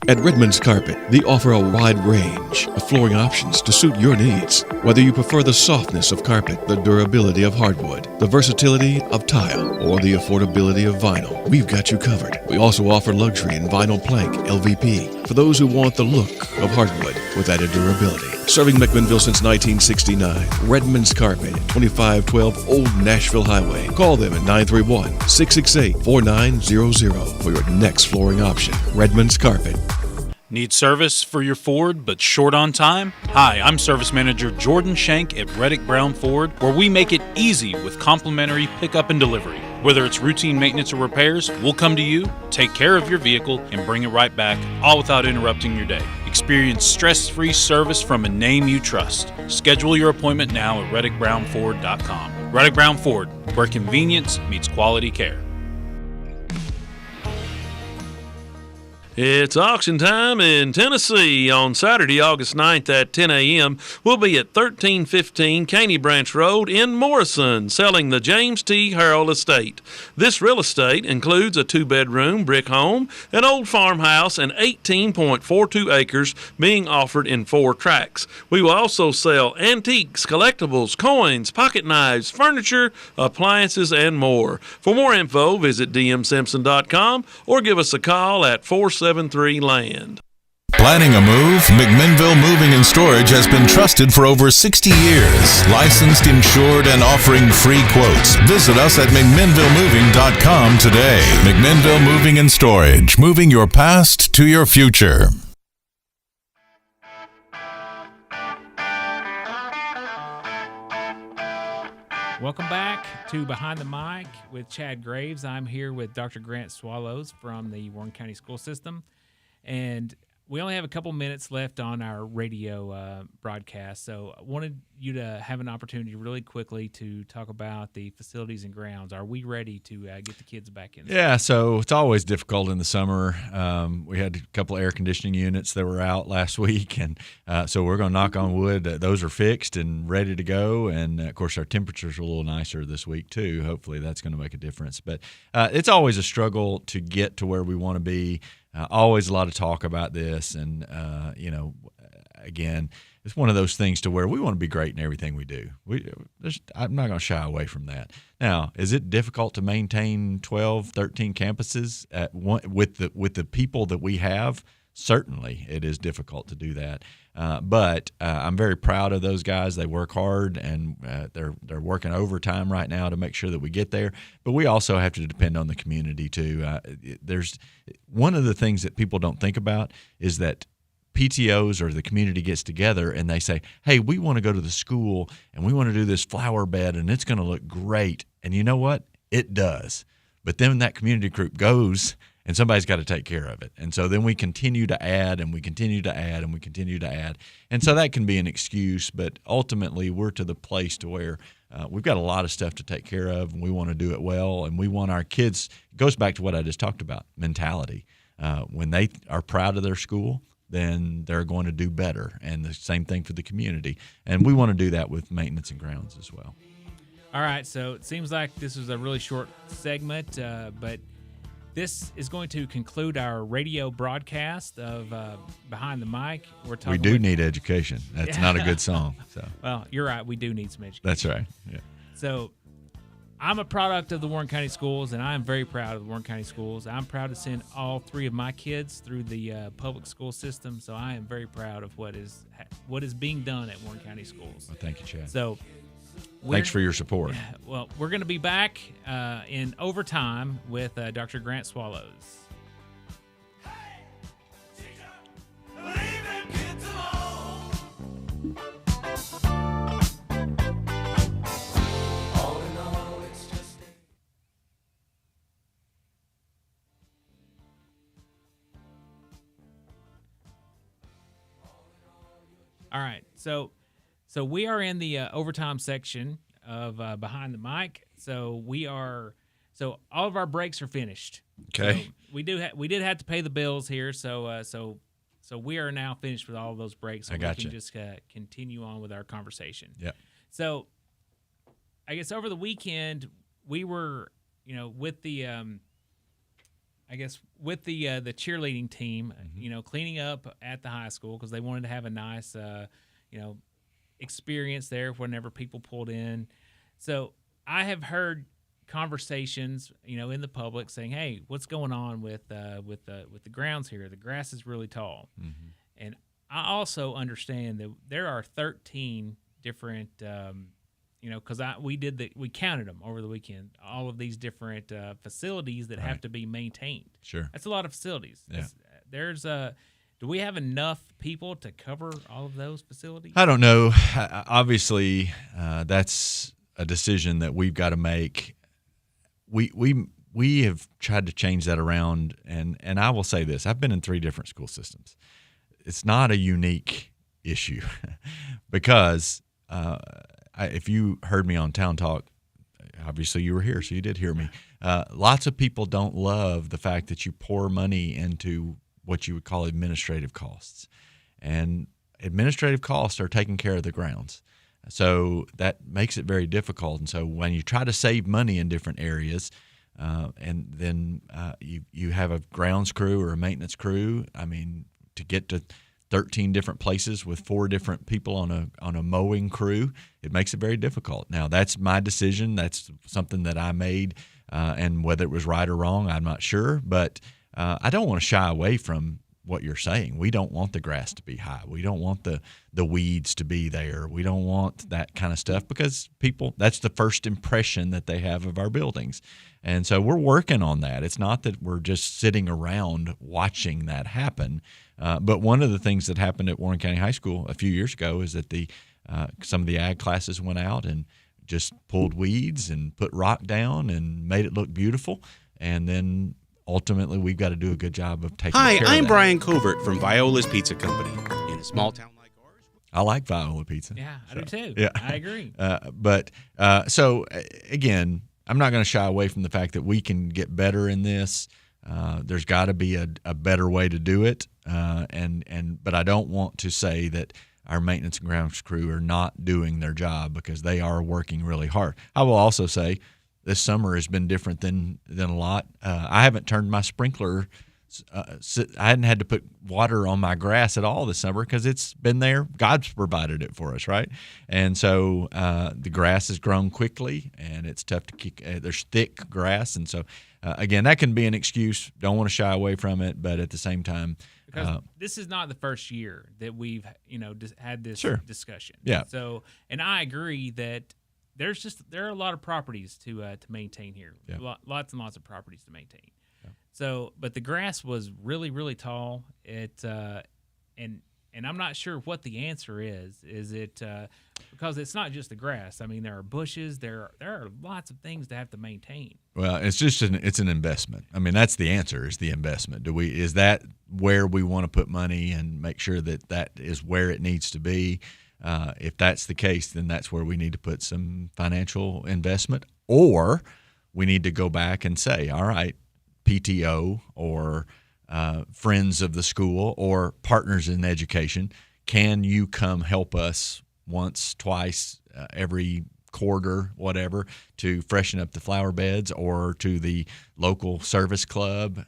At Redmond's Carpet, they offer a wide range of flooring options to suit your needs. Whether you prefer the softness of carpet, the durability of hardwood, the versatility of tile, or the affordability of vinyl, we've got you covered. We also offer luxury in vinyl plank, LVP, for those who want the look of hardwood with added durability. Serving McMinnville since 1969, Redmond's Carpet, 2512 Old Nashville Highway. Call them at 931-668-4900 for your next flooring option. Redmond's Carpet. Need service for your Ford but short on time? Hi, I'm Service Manager Jordan Shank at Reddick Brown Ford, where we make it easy with complimentary pickup and delivery. Whether it's routine maintenance or repairs, we'll come to you, take care of your vehicle, and bring it right back, all without interrupting your day. Experience stress-free service from a name you trust. Schedule your appointment now at ReddickBrownFord.com. Reddick Brown Ford, where convenience meets quality care. It's auction time in Tennessee on Saturday, August 9th at 10 a.m. We'll be at 1315 Caney Branch Road in Morrison, selling the James T. Harrell Estate. This real estate includes a 2-bedroom brick home, an old farmhouse, and 18.42 acres being offered in 4 tracts. We will also sell antiques, collectibles, coins, pocket knives, furniture, appliances, and more. For more info, visit dmsimpson.com or give us a call at 473-LAND. Planning a move? McMinnville Moving and Storage has been trusted for over 60 years. Licensed, insured, and offering free quotes. Visit us at McMinnvilleMoving.com today. McMinnville Moving and Storage. Moving your past to your future. Welcome back to Behind the Mic with Chad Graves. I'm here with Dr. Grant Swallows from the Warren County School System. And we only have a couple minutes left on our radio broadcast, so I wanted you to have an opportunity really quickly to talk about the facilities and grounds. Are we ready to get the kids back in? Yeah, so it's always difficult in the summer. We had a couple air conditioning units that were out last week, and so we're going to knock on wood. Those are fixed and ready to go, and, of course, our temperatures are a little nicer this week too. Hopefully that's going to make a difference. But it's always a struggle to get to where we want to be. Always a lot of talk about this, and again, it's one of those things to where we want to be great in everything we do. I'm not going to shy away from that. Now, is it difficult to maintain 12, 13 campuses with the people that we have? certainly it is difficult to do that. But I'm very proud of those guys. They work hard, and they're working overtime right now to make sure that we get there. But we also have to depend on the community too. There's one of the things that people don't think about is that PTOs or the community gets together and they say, hey, we want to go to the school and we want to do this flower bed and it's going to look great. And you know what? It does. But then that community group goes and somebody's got to take care of it. And so then we continue to add and we continue to add and we continue to add. And so that can be an excuse, but ultimately we're to the place to where we've got a lot of stuff to take care of and we want to do it well. And we want our kids, it goes back to what I just talked about, mentality. When they are proud of their school, then they're going to do better. And the same thing for the community. And we want to do that with maintenance and grounds as well. All right, so it seems like this was a really short segment, but this is going to conclude our radio broadcast of Behind the Mic. We do need education. That's not a good song. So. Well, you're right. We do need some education. That's right. Yeah. So I'm a product of the Warren County Schools, and I am very proud of the Warren County Schools. I'm proud to send all 3 of my kids through the public school system, so I am very proud of what is being done at Warren County Schools. Well, thank you, Chad. So thanks for your support. Well, we're going to be back in overtime with Dr. Grant Swallows. All right, so we are in the overtime section of Behind the Mic. So all of our breaks are finished. Okay. So we did have to pay the bills here. So we are now finished with all of those breaks. So I got we can you. just continue on with our conversation. Yeah. So I guess over the weekend we were, with the the cheerleading team, cleaning up at the high school because they wanted to have a nice, experience there whenever people pulled in. So I have heard conversations, in the public saying, "Hey, what's going on with the grounds here? The grass is really tall." Mm-hmm. And I also understand that there are 13 different, because we counted them over the weekend. All of these different facilities that have to be maintained. Sure, that's a lot of facilities. Yeah. Do we have enough people to cover all of those facilities? I don't know. Obviously, that's a decision that we've got to make. We have tried to change that around, and I will say this: I've been in 3 different school systems. It's not a unique issue because if you heard me on Town Talk, obviously you were here, so you did hear me. Lots of people don't love the fact that you pour money into what you would call administrative costs. And administrative costs are taking care of the grounds. So that makes it very difficult. And so when you try to save money in different areas, and then you have a grounds crew or a maintenance crew, to get to 13 different places with 4 different people on a mowing crew, it makes it very difficult. Now, that's my decision. That's something that I made, and whether it was right or wrong, I'm not sure. But I don't want to shy away from what you're saying. We don't want the grass to be high. We don't want the weeds to be there. We don't want that kind of stuff because that's the first impression that they have of our buildings. And so we're working on that. It's not that we're just sitting around watching that happen. But one of the things that happened at Warren County High School a few years ago is that some of the ag classes went out and just pulled weeds and put rock down and made it look beautiful. And then ultimately, we've got to do a good job of taking care of that. Hi, I'm Brian Covert from Viola's Pizza Company. In a small town like ours, I like Viola Pizza. Yeah, I do too. Yeah. I agree. So, again, I'm not going to shy away from the fact that we can get better in this. There's got to be a better way to do it. But I don't want to say that our maintenance and grounds crew are not doing their job because they are working really hard. I will also say, this summer has been different than a lot. I haven't turned my sprinkler. I hadn't had to put water on my grass at all this summer because it's been there. God's provided it for us, right? And so the grass has grown quickly, and it's tough to keep. There's thick grass, and so again, that can be an excuse. Don't want to shy away from it, but at the same time, Because this is not the first year that we've, had this discussion. Yeah. So, and I agree that there are a lot of properties to maintain here. Yeah. Lots and lots of properties to maintain. Yeah. So, but the grass was really, really tall. And I'm not sure what the answer is. Is it because it's not just the grass? I mean, there are bushes. There are lots of things to have to maintain. Well, it's just it's an investment. I mean, that's the answer, is the investment. Is that where we want to put money and make sure that is where it needs to be? If that's the case, then that's where we need to put some financial investment, or we need to go back and say, all right, PTO or friends of the school or partners in education, can you come help us once, twice, every quarter, whatever, to freshen up the flower beds, or to the local service club?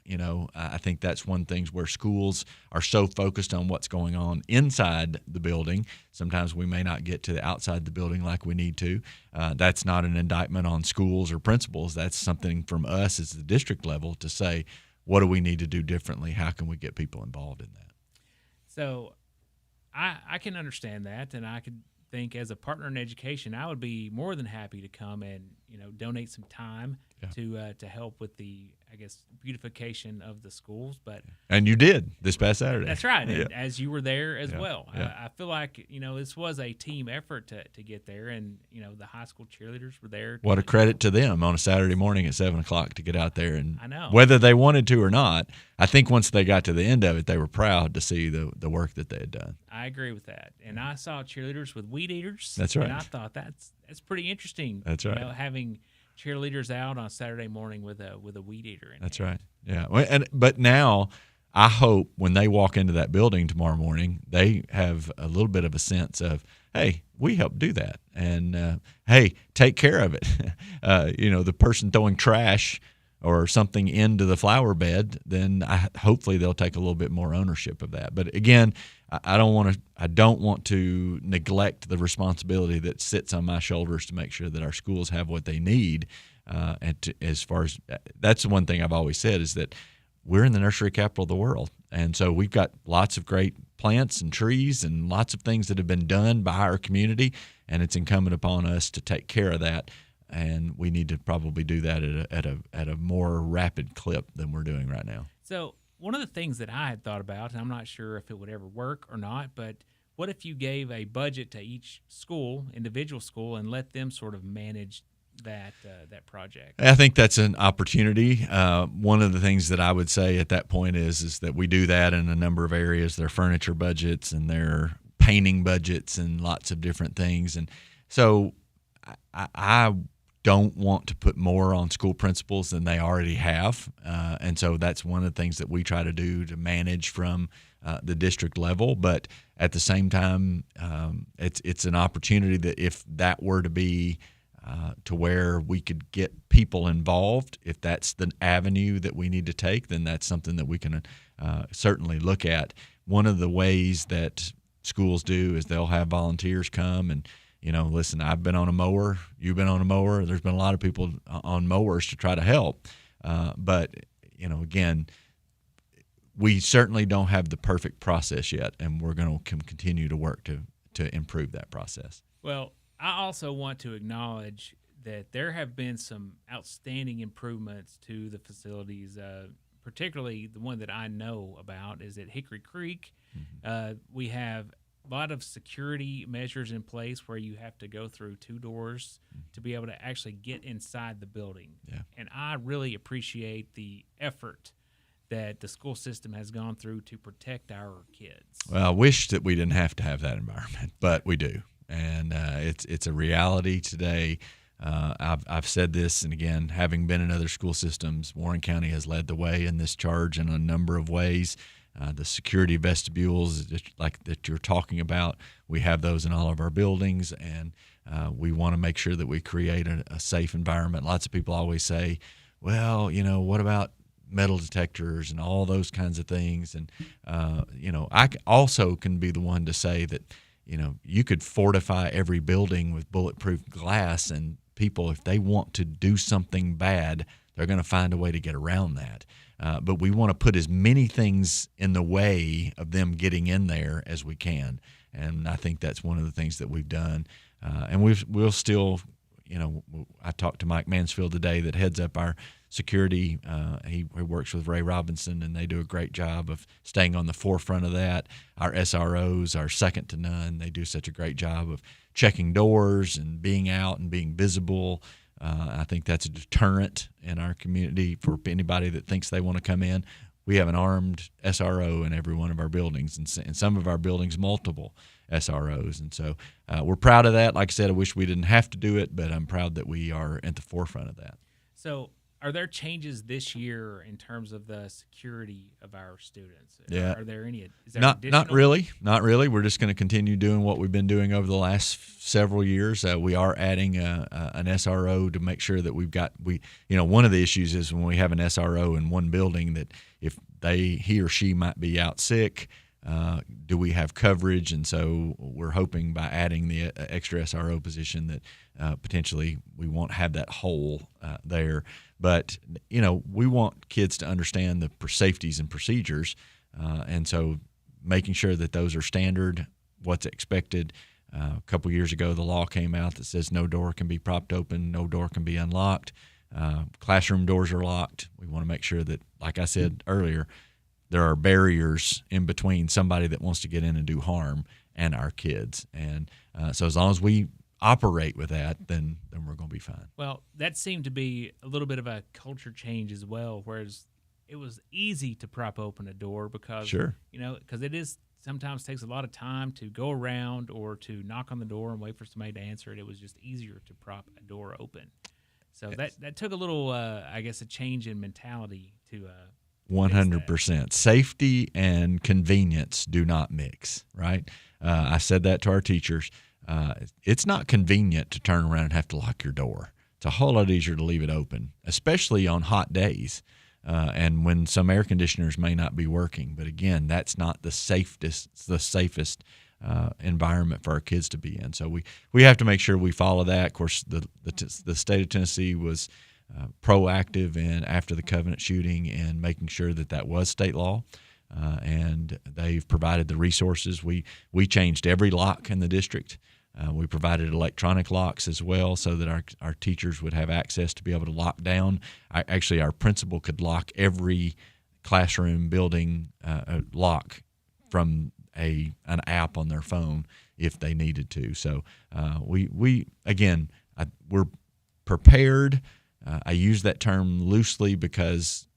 I think that's one thing where schools are so focused on what's going on inside the building. Sometimes we may not get to the outside the building like we need to. That's not an indictment on schools or principals. That's something from us as the district level to say, what do we need to do differently? How can we get people involved in that? So I can understand that, and I could think as a partner in education, I would be more than happy to come and donate some time to help with the, I guess, beautification of the schools. And you did this past Saturday. That's right, Yeah. and as you were there as well. Yeah. I feel like this was a team effort to get there, and the high school cheerleaders were there. What a credit to them on a Saturday morning at 7:00 to get out there, and I know. Whether they wanted to or not, I think once they got to the end of it, they were proud to see the work that they had done. I agree with that, and I saw cheerleaders with weed eaters. That's right. And I thought that's pretty interesting. That's right. Having cheerleaders out on Saturday morning with a weed eater in That's right. Yeah. But now I hope when they walk into that building tomorrow morning, they have a little bit of a sense of, hey, we helped do that, and hey, take care of it. The person throwing trash or something into the flower bed, then hopefully they'll take a little bit more ownership of that. But again, I don't want to neglect the responsibility that sits on my shoulders to make sure that our schools have what they need. As far as that's the one thing I've always said, is that we're in the nursery capital of the world, and so we've got lots of great plants and trees and lots of things that have been done by our community, and it's incumbent upon us to take care of that. And we need to probably do that at a more rapid clip than we're doing right now. So one of the things that I had thought about, and I'm not sure if it would ever work or not, but what if you gave a budget to each school, individual school, and let them sort of manage that project? I think that's an opportunity. One of the things that I would say at that point is that we do that in a number of areas. Their furniture budgets and their painting budgets and lots of different things. And so I don't want to put more on school principals than they already have. And so that's one of the things that we try to do to manage from the district level. But at the same time, it's an opportunity that if that were to be to where we could get people involved, if that's the avenue that we need to take, then that's something that we can certainly look at. One of the ways that schools do is they'll have volunteers come and, listen, I've been on a mower, you've been on a mower, there's been a lot of people on mowers to try to help. But, again, we certainly don't have the perfect process yet, and we're going to continue to work to improve that process. Well, I also want to acknowledge that there have been some outstanding improvements to the facilities, particularly the one that I know about is at Hickory Creek. Mm-hmm. We have a lot of security measures in place where you have to go through two doors to be able to actually get inside the building. Yeah. And I really appreciate the effort that the school system has gone through to protect our kids. Well, I wish that we didn't have to have that environment, but we do. And it's a reality today. I've said this, and again, having been in other school systems, Warren County has led the way in this charge in a number of ways. The security vestibules, like that you're talking about, we have those in all of our buildings, and we want to make sure that we create a safe environment. Lots of people always say, well, what about metal detectors and all those kinds of things? And, I also can be the one to say that, you could fortify every building with bulletproof glass, and people, if they want to do something bad, They're going to find a way to get around that. But we want to put as many things in the way of them getting in there as we can. And I think that's one of the things that we've done. And we'll still, I talked to Mike Mansfield today that heads up our security. He works with Ray Robinson, and they do a great job of staying on the forefront of that. Our SROs are second to none. They do such a great job of checking doors and being out and being visible. I think that's a deterrent in our community for anybody that thinks they want to come in. We have an armed SRO in every one of our buildings, and in some of our buildings, multiple SROs. And so we're proud of that. Like I said, I wish we didn't have to do it, but I'm proud that we are at the forefront of that. So are there changes this year in terms of the security of our students? Yeah. Are there any? Is there Not really. Not really. We're just going to continue doing what we've been doing over the last several years. We are adding an SRO to make sure that one of the issues is when we have an SRO in one building that if he or she might be out sick, do we have coverage? And so we're hoping by adding the extra SRO position that potentially we won't have that hole there. But, we want kids to understand the safeties and procedures. And so making sure that those are standard, what's expected. A couple years ago, the law came out that says no door can be propped open, no door can be unlocked. Classroom doors are locked. We want to make sure that, like I said earlier, there are barriers in between somebody that wants to get in and do harm and our kids. And so as long as we operate with that, then we're going to be fine. Well, that seemed to be a little bit of a culture change as well, whereas it was easy to prop open a door because, Sure. Because it is sometimes takes a lot of time to go around or to knock on the door and wait for somebody to answer it. It was just easier to prop a door open. So that took a little, I guess, a change in mentality to 100%. Safety and convenience do not mix, right? I said that to our teachers. It's not convenient to turn around and have to lock your door. It's a whole lot easier to leave it open, especially on hot days and when some air conditioners may not be working. But again, that's not the safest environment for our kids to be in. So we have to make sure we follow that. Of course, the state of Tennessee was proactive in after the Covenant shooting and making sure that was state law. And they've provided the resources. We changed every lock in the district. We provided electronic locks as well so that our teachers would have access to be able to lock down. Actually, our principal could lock every classroom building lock from an app on their phone if they needed to. So we're prepared. I use that term loosely because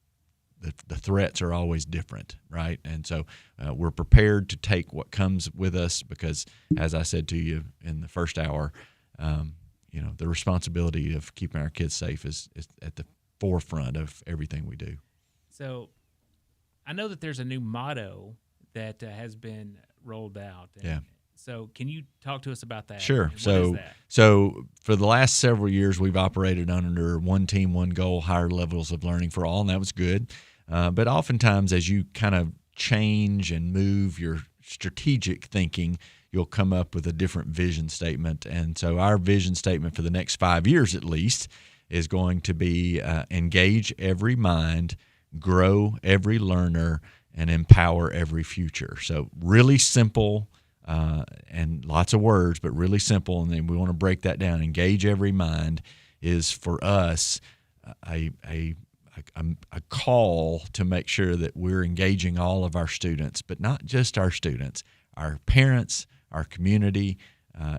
the threats are always different, right? And so we're prepared to take what comes with us because, as I said to you in the first hour, the responsibility of keeping our kids safe is at the forefront of everything we do. So I know that there's a new motto that has been rolled out. Yeah. So can you talk to us about that? Sure. What is that? So for the last several years, we've operated under one team, one goal, higher levels of learning for all, and that was good. But oftentimes, as you kind of change and move your strategic thinking, you'll come up with a different vision statement. And so our vision statement for the next 5 years at least is going to be engage every mind, grow every learner, and empower every future. So really simple and lots of words, but really simple. And then we want to break that down. Engage every mind is for us a call to make sure that we're engaging all of our students, but not just our students, our parents, our community,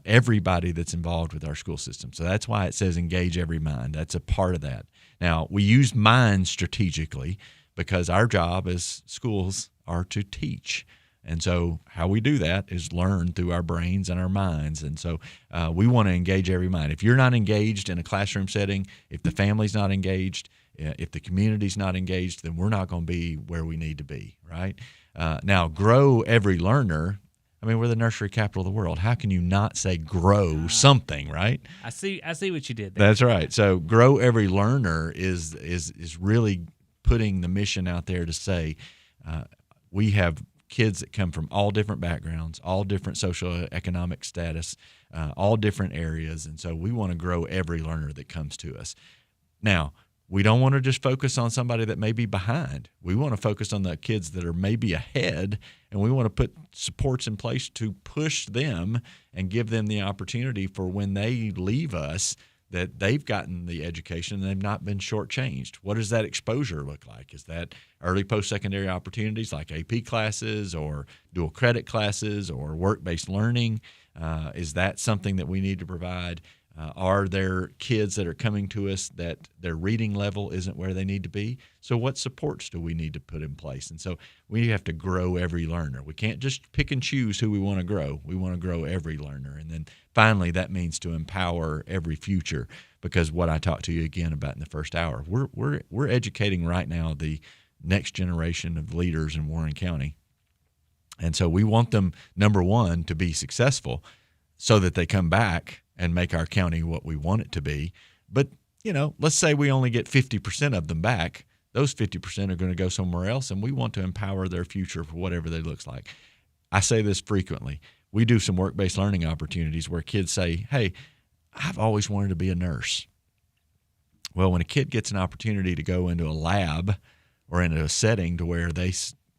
everybody that's involved with our school system. So that's why it says engage every mind. That's a part of that. Now, we use minds strategically because our job as schools are to teach. And so how we do that is learn through our brains and our minds. And so we want to engage every mind. If you're not engaged in a classroom setting, if the family's not engaged, if the community's not engaged, then we're not going to be where we need to be, right? Now, grow every learner. I mean, we're the nursery capital of the world. How can you not say grow something, right? I see what you did there. That's right. So grow every learner is really putting the mission out there to say we have kids that come from all different backgrounds, all different social economic status, all different areas. And so we want to grow every learner that comes to us. Now, we don't want to just focus on somebody that may be behind. We want to focus on the kids that are maybe ahead, and we want to put supports in place to push them and give them the opportunity for when they leave us that they've gotten the education and they've not been shortchanged. What does that exposure look like? Is that early post-secondary opportunities like AP classes or dual credit classes or work-based learning? Is that something that we need to provide? Are there kids that are coming to us that their reading level isn't where they need to be? So what supports do we need to put in place? And so we have to grow every learner. We can't just pick and choose who we want to grow. We want to grow every learner. And then finally, that means to empower every future, because what I talked to you again about in the first hour, we're educating right now the next generation of leaders in Warren County. And so we want them, number one, to be successful so that they come back and make our county what we want it to be. But, let's say we only get 50% of them back. Those 50% are going to go somewhere else, and we want to empower their future for whatever that looks like. I say this frequently. We do some work-based learning opportunities where kids say, hey, I've always wanted to be a nurse. Well, when a kid gets an opportunity to go into a lab or into a setting to where they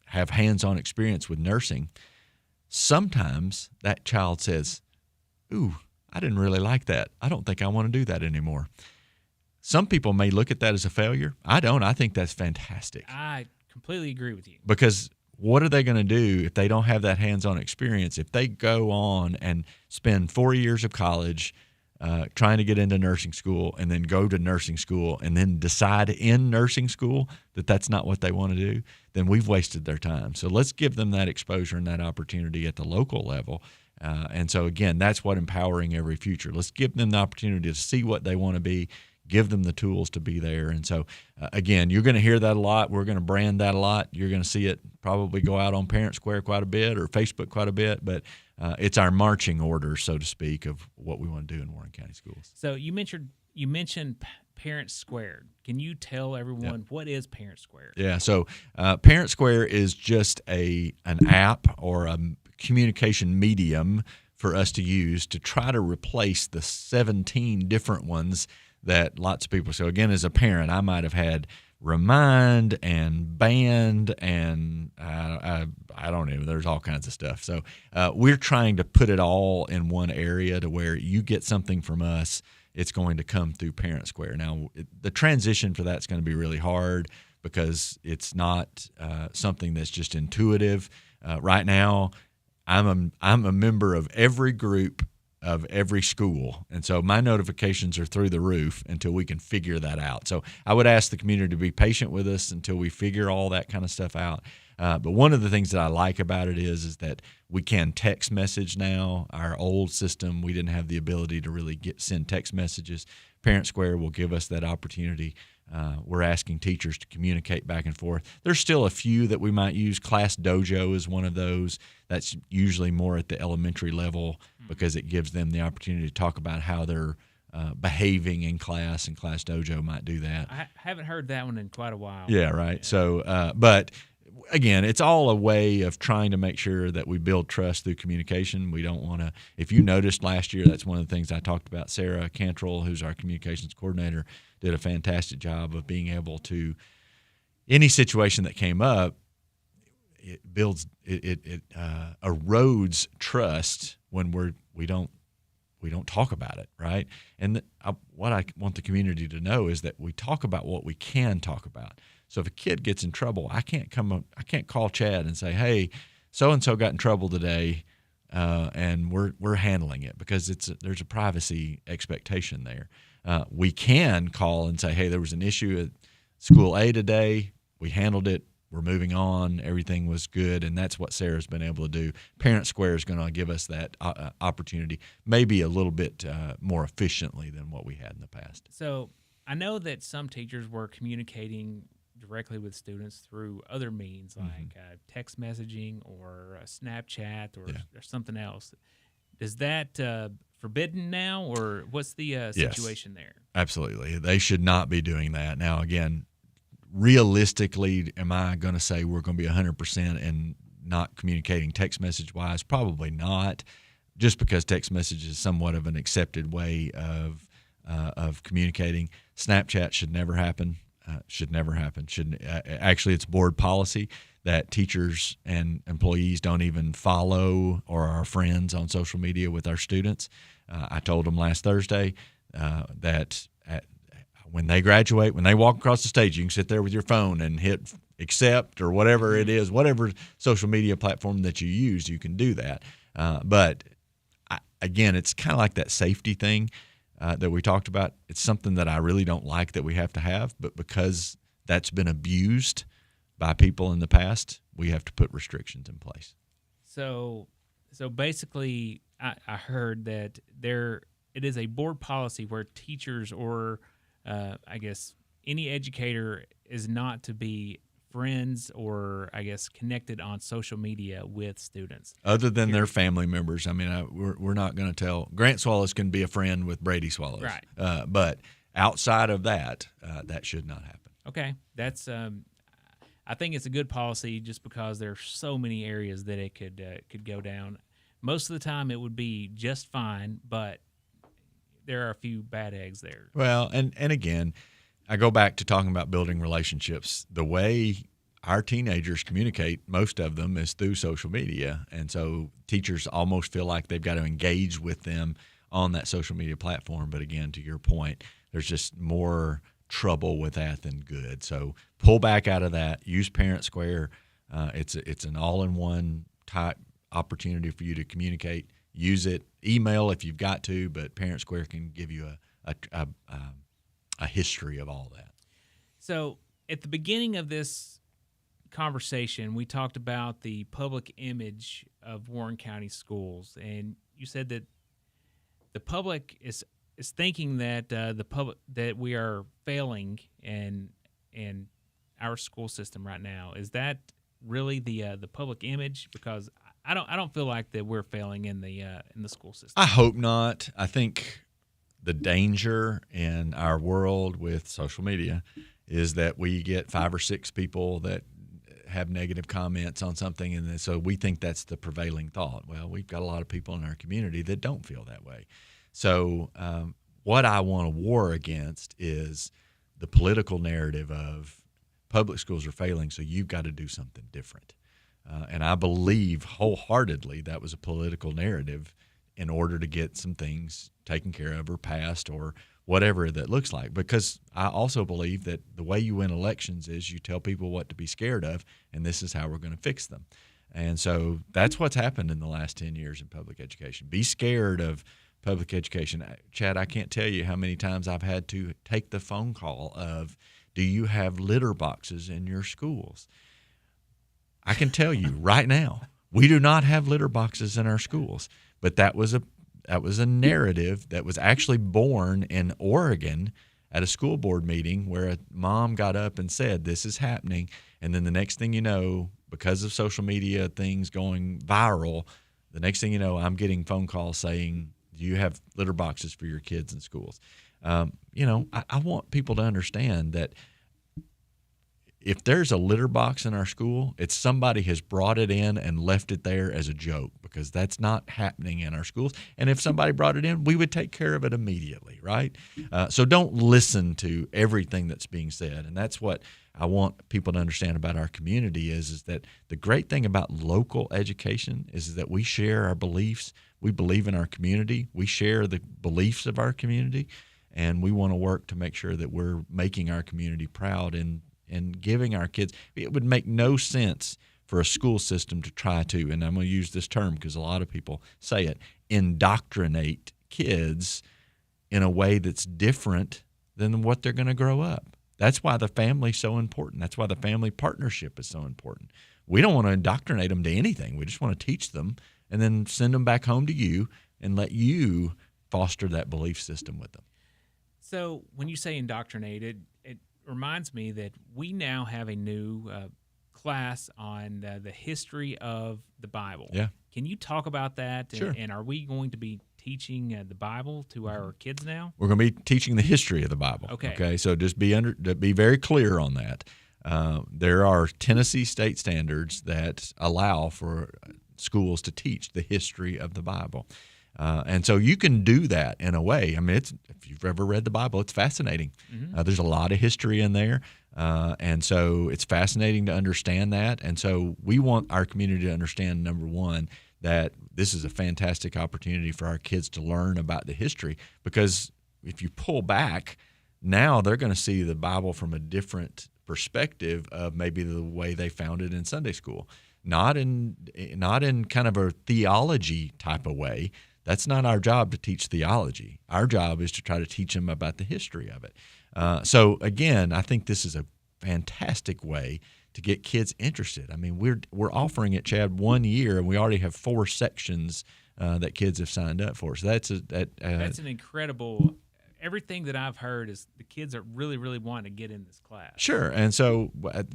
have hands-on experience with nursing, sometimes that child says, ooh, I didn't really like that. I don't think I want to do that anymore. Some people may look at that as a failure. I don't. I think that's fantastic. I completely agree with you. Because what are they going to do if they don't have that hands-on experience? If they go on and spend 4 years of college trying to get into nursing school and then go to nursing school and then decide in nursing school that that's not what they want to do, then we've wasted their time. So let's give them that exposure and that opportunity at the local level. And so, again, that's what empowering every future. Let's give them the opportunity to see what they want to be, give them the tools to be there. And so, again, you're going to hear that a lot. We're going to brand that a lot. You're going to see it probably go out on Parent Square quite a bit or Facebook quite a bit. But it's our marching orders, so to speak, of what we want to do in Warren County Schools. So you mentioned Parent Square. Can you tell everyone what is Parent Square? Yeah, so Parent Square is just an app or a communication medium for us to use to try to replace the 17 different ones that lots of people. So again, as a parent, I might have had Remind and Band and I don't know. There's all kinds of stuff. So we're trying to put it all in one area to where you get something from us, it's going to come through Parent Square. Now, the transition for that's going to be really hard because it's not something that's just intuitive. Right now, I'm a member of every group of every school, and so my notifications are through the roof until we can figure that out. So I would ask the community to be patient with us until we figure all that kind of stuff out. But one of the things that I like about it is that we can text message now. Our old system, we didn't have the ability to really send text messages. Parent Square will give us that opportunity. We're asking teachers to communicate back and forth. There's still a few that we might use. Class Dojo is one of those. That's usually more at the elementary level because it gives them the opportunity to talk about how they're behaving in class, and Class Dojo might do that. I haven't heard that one in quite a while. Yeah, right. So, but again, it's all a way of trying to make sure that we build trust through communication. We don't want to, if you noticed last year, that's one of the things I talked about. Sarah Cantrell, who's our communications coordinator, did a fantastic job of being able to, any situation that came up, it erodes trust when we don't talk about it, right? And what I want the community to know is that we talk about what we can talk about. So if a kid gets in trouble, I can't call Chad and say, hey, so and so got in trouble today, and we're handling it, because there's a privacy expectation there. We can call and say, hey, there was an issue at school A today. We handled it. We're moving on. Everything was good, and that's what Sarah's been able to do. Parent Square is going to give us that opportunity, maybe a little bit more efficiently than what we had in the past. So I know that some teachers were communicating directly with students through other means like text messaging or Snapchat or something else. Is that forbidden now, or what's the situation there? Absolutely. They should not be doing that. Now, again, realistically, am I going to say we're going to be 100% and not communicating text message-wise? Probably not, just because text message is somewhat of an accepted way of communicating. Snapchat should never happen. Should never happen. Actually, it's board policy that teachers and employees don't even follow or are friends on social media with our students. I told them last Thursday that when they graduate, when they walk across the stage, you can sit there with your phone and hit accept or whatever it is, whatever social media platform that you use, you can do that. But again, it's kind of like that safety thing that we talked about. It's something that I really don't like that we have to have, but because that's been abused by people in the past, we have to put restrictions in place. So basically, I heard that it is a board policy where teachers or I guess any educator is not to be friends or I guess connected on social media with students, other than their family members. I mean, we're not going to tell Grant Swallows can be a friend with Brady Swallows, right? But outside of that, that should not happen. Okay, that's. I think it's a good policy just because there's so many areas that it could go down. Most of the time, it would be just fine, but there are a few bad eggs there. Well, and again, I go back to talking about building relationships. The way our teenagers communicate, most of them, is through social media. And so teachers almost feel like they've got to engage with them on that social media platform. But again, to your point, there's just more trouble with that than good. So pull back out of that. Use Parent Square. It's an all-in-one type opportunity for you to communicate. Use it. Email if you've got to, but Parent Square can give you a history of all that. So at the beginning of this conversation, we talked about the public image of Warren County schools, and you said that the public is thinking that that we are failing in our school system right now. Is that really the public image? Because I don't feel like that we're failing in the school system. I hope not. I think the danger in our world with social media is that we get 5 or 6 people that have negative comments on something, and so we think that's the prevailing thought. Well, we've got a lot of people in our community that don't feel that way. So what I want to war against is the political narrative of public schools are failing, so you've got to do something different. And I believe wholeheartedly that was a political narrative in order to get some things taken care of or passed or whatever that looks like. Because I also believe that the way you win elections is you tell people what to be scared of, and this is how we're going to fix them. And so that's what's happened in the last 10 years in public education. Be scared of public education. Chad, I can't tell you how many times I've had to take the phone call of, do you have litter boxes in your schools? I can tell you right now, we do not have litter boxes in our schools. But that was a narrative that was actually born in Oregon at a school board meeting where a mom got up and said, this is happening. And then the next thing you know, because of social media things going viral, the next thing you know, I'm getting phone calls saying, do you have litter boxes for your kids in schools? I want people to understand that if there's a litter box in our school, it's somebody has brought it in and left it there as a joke, because that's not happening in our schools. And if somebody brought it in, we would take care of it immediately, right? So don't listen to everything that's being said. And that's what I want people to understand about our community is that the great thing about local education is that we share our beliefs. We believe in our community. We share the beliefs of our community. And we want to work to make sure that we're making our community proud and giving our kids. It would make no sense for a school system to try to, and I'm going to use this term because a lot of people say it, indoctrinate kids in a way that's different than what they're going to grow up. That's why the family's so important. That's why the family partnership is so important. We don't want to indoctrinate them to anything. We just want to teach them and then send them back home to you and let you foster that belief system with them. So when you say indoctrinated, it reminds me that we now have a new class on the history of the Bible. Yeah. Can you talk about that? Sure. And are we going to be teaching the Bible to our kids now? We're going to be teaching the history of the Bible. Okay. So just be very clear on that. There are Tennessee state standards that allow for schools to teach the history of the Bible. And so you can do that in a way. I mean, if you've ever read the Bible, it's fascinating. There's a lot of history in there. And so it's fascinating to understand that. And so we want our community to understand, number one, that this is a fantastic opportunity for our kids to learn about the history, because if you pull back, now they're going to see the Bible from a different perspective of maybe the way they found it in Sunday school. Not in kind of a theology type of way. That's not our job to teach theology. Our job is to try to teach them about the history of it. So again, I think this is a fantastic way to get kids interested. I mean, we're offering it, Chad, 1 year, and we already have 4 sections that kids have signed up for. So that's an incredible. Everything that I've heard is the kids are really, really wanting to get in this class. Sure, and so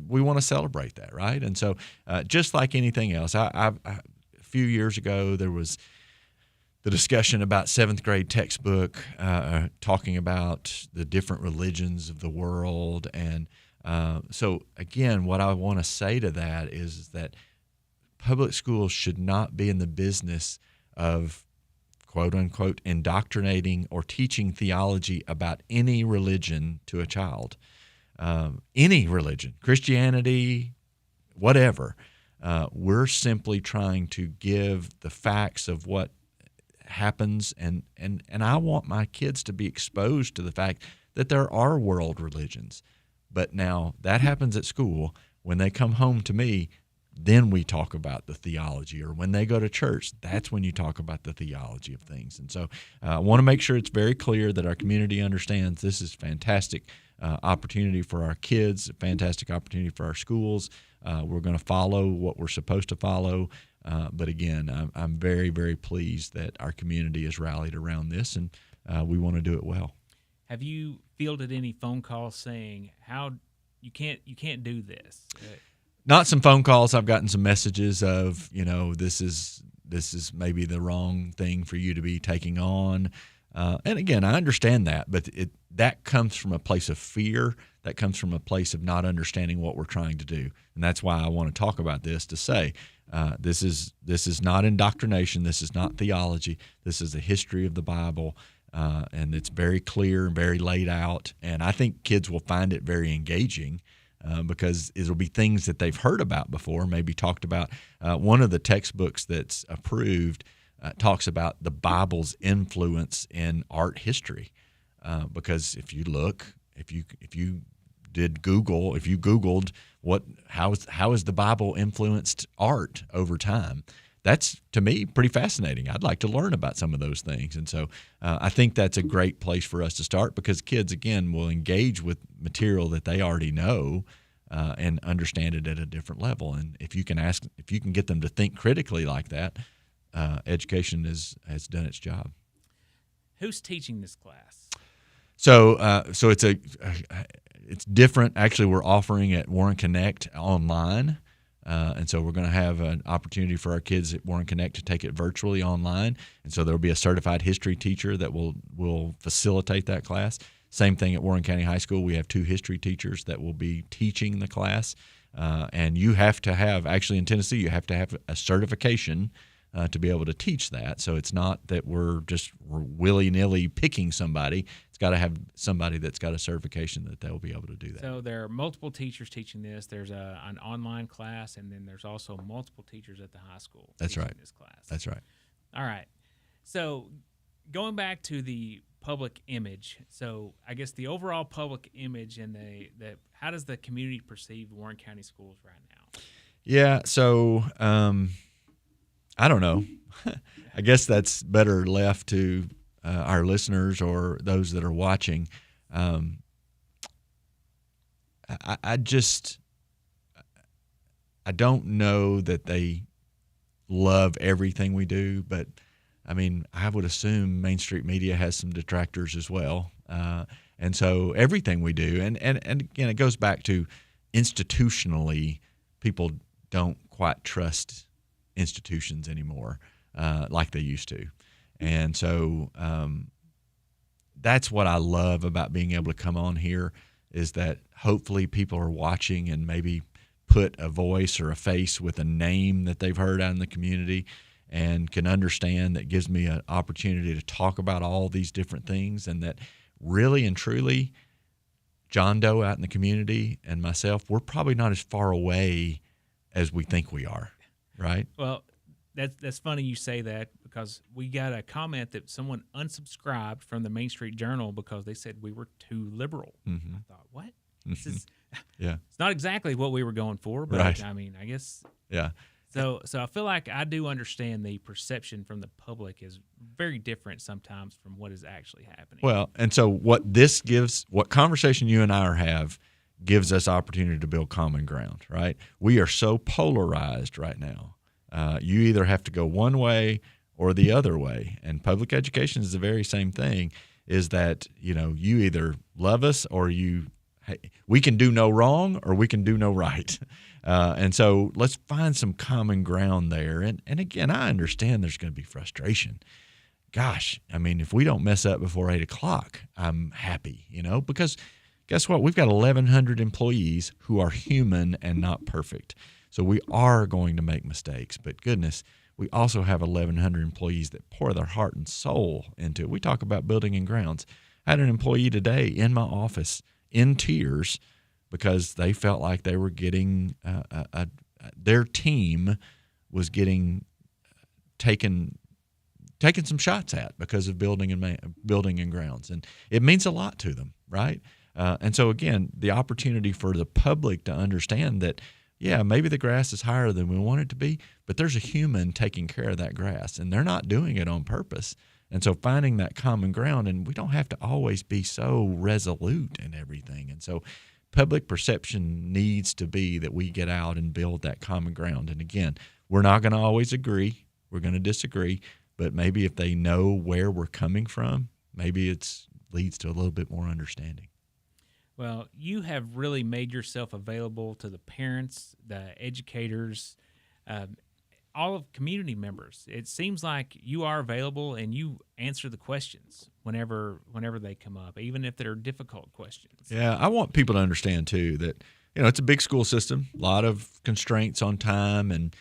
we want to celebrate that, right? And so just like anything else, a few years ago there was the discussion about 7th grade textbook talking about the different religions of the world. And so, again, what I want to say to that is that public schools should not be in the business of, quote unquote, indoctrinating or teaching theology about any religion to a child. Any religion, Christianity, whatever. We're simply trying to give the facts of what happens, and I want my kids to be exposed to the fact that there are world religions. But now that happens at school. When they come home to me, then we talk about the theology, or when they go to church, that's when you talk about the theology of things. And so I want to make sure it's very clear that our community understands this is a fantastic opportunity for our kids, a fantastic opportunity for our schools. We're going to follow what we're supposed to follow. But again, I'm very, very pleased that our community has rallied around this, and we want to do it well. Have you fielded any phone calls saying how you can't do this? Not some phone calls. I've gotten some messages of, this is maybe the wrong thing for you to be taking on. And again, I understand that, but that comes from a place of fear. That comes from a place of not understanding what we're trying to do. And that's why I want to talk about this, to say this is not indoctrination. This is not theology. This is the history of the Bible. And it's very clear and very laid out. And I think kids will find it very engaging. Because it'll be things that they've heard about before, maybe talked about. One of the textbooks that's approved talks about the Bible's influence in art history. Because if you Googled how has the Bible influenced art over time, that's, to me, pretty fascinating. I'd like to learn about some of those things. And so I think that's a great place for us to start, because kids, again, will engage with material that they already know and understand it at a different level. And if you can get them to think critically like that, education has done its job. Who's teaching this class? So it's different. Actually, we're offering at Warren Connect online. And so we're going to have an opportunity for our kids at Warren Connect to take it virtually online. And so there will be a certified history teacher that will facilitate that class. Same thing at Warren County High School. We have 2 history teachers that will be teaching the class. And you have to have, actually in Tennessee, you have to have a certification to be able to teach that. So it's not that we're just willy-nilly picking somebody. It's got to have somebody that's got a certification that they'll be able to do that. So there are multiple teachers teaching this. There's an online class, and then there's also multiple teachers at the high school teaching this class. That's right. All right. So going back to the public image, so I guess the overall public image and how does the community perceive Warren County schools right now? Yeah, so I don't know. I guess that's better left to our listeners or those that are watching. I don't know that they love everything we do, but I mean, I would assume Main Street Media has some detractors as well. And so everything we do, and again, it goes back to institutionally, people don't quite trust institutions anymore like they used to. And so that's what I love about being able to come on here, is that hopefully people are watching and maybe put a voice or a face with a name that they've heard out in the community. and can understand, that gives me an opportunity to talk about all these different things, and that really and truly, John Doe out in the community and myself, we're probably not as far away as we think we are, right? Well, that's funny you say that, because we got a comment that someone unsubscribed from the Main Street Journal because they said we were too liberal. Mm-hmm. I thought, what? This is yeah. It's not exactly what we were going for, but Right. I mean, I guess. Yeah. So I feel like I do understand the perception from the public is very different sometimes from what is actually happening. Well, and so what conversation you and I have gives us opportunity to build common ground, right? We are so polarized right now. You either have to go one way or the other way, and public education is the very same thing, is that, you either love us or we can do no wrong or we can do no right. And so let's find some common ground there. And again, I understand there's going to be frustration. Gosh, I mean, if we don't mess up before 8 o'clock, I'm happy, because guess what? We've got 1,100 employees who are human and not perfect. So we are going to make mistakes, but goodness, we also have 1,100 employees that pour their heart and soul into it. We talk about building and grounds. I had an employee today in my office in tears because they felt like they were getting their team was getting taken some shots at because of building and grounds, and it means a lot to them, right? And so again, the opportunity for the public to understand that, yeah, maybe the grass is higher than we want it to be, but there's a human taking care of that grass, and they're not doing it on purpose. And so finding that common ground, and we don't have to always be so resolute in everything. And so public perception needs to be that we get out and build that common ground. And again, we're not going to always agree. We're going to disagree. But maybe if they know where we're coming from, maybe it leads to a little bit more understanding. Well, you have really made yourself available to the parents, the educators, all of community members. It seems like you are available and you answer the questions whenever they come up, even if they're difficult questions. Yeah, I want people to understand too that it's a big school system, a lot of constraints on time, and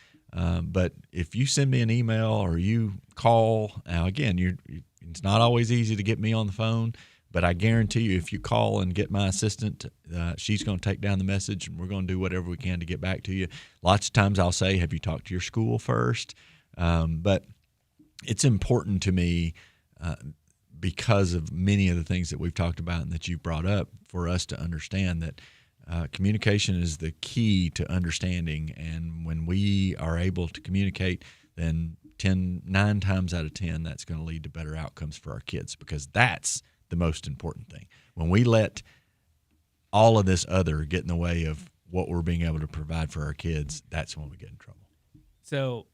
but if you send me an email or you call, now again, it's not always easy to get me on the phone. But I guarantee you, if you call and get my assistant, she's going to take down the message, and we're going to do whatever we can to get back to you. Lots of times I'll say, have you talked to your school first? But it's important to me because of many of the things that we've talked about and that you've brought up, for us to understand that communication is the key to understanding. And when we are able to communicate, then 9 times out of 10, that's going to lead to better outcomes for our kids, because that's the most important thing. When we let all of this other get in the way of what we're being able to provide for our kids, that's when we get in trouble. So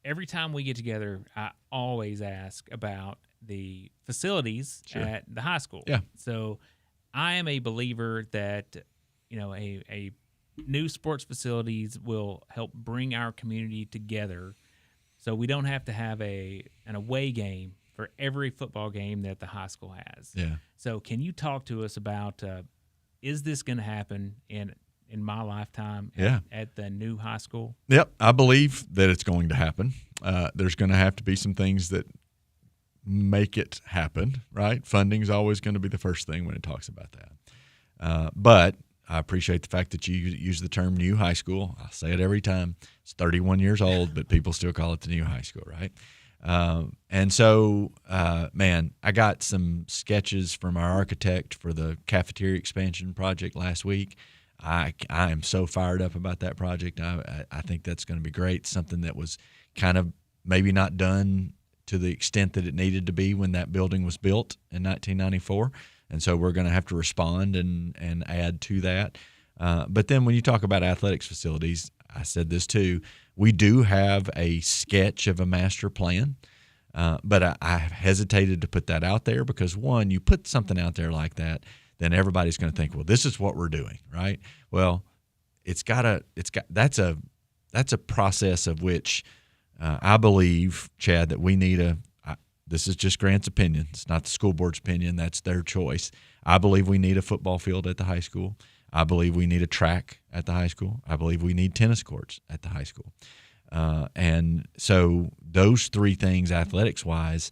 every time we get together, I always ask about the facilities at the high school. Yeah. So I am a believer that, a new sports facilities will help bring our community together, so we don't have to have an away game for every football game that the high school has. Yeah. So can you talk to us about, is this going to happen in my lifetime at the new high school? Yep, I believe that it's going to happen. There's going to have to be some things that make it happen, right? Funding's always going to be the first thing when it talks about that. But I appreciate the fact that you use the term new high school. I say it every time. It's 31 years old, but people still call it the new high school, right? And so, I got some sketches from our architect for the cafeteria expansion project last week. I am so fired up about that project. I think that's going to be great. Something that was kind of maybe not done to the extent that it needed to be when that building was built in 1994. And so we're going to have to respond and add to that. But then when you talk about athletics facilities, I said this too, we do have a sketch of a master plan, but I hesitated to put that out there because, one, you put something out there like that, then everybody's going to think, well, this is what we're doing, right? Well, that's a process of which I believe, Chad, that we need this is just Grant's opinion. It's not the school board's opinion. That's their choice. I believe we need a football field at the high school. I believe we need a track at the high school. I believe we need tennis courts at the high school. And so those three things, athletics-wise,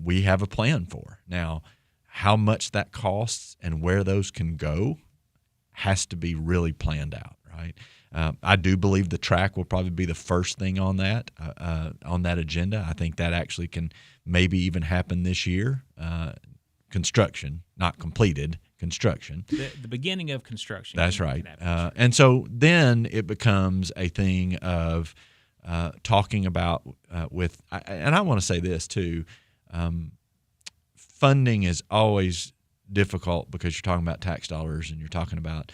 we have a plan for. Now, how much that costs and where those can go has to be really planned out, right? I do believe the track will probably be the first thing on that agenda. I think that actually can maybe even happen this year. Construction, not completed, construction. The beginning of construction. That's right. And so then it becomes a thing of talking about and I want to say this too, funding is always difficult because you're talking about tax dollars and you're talking about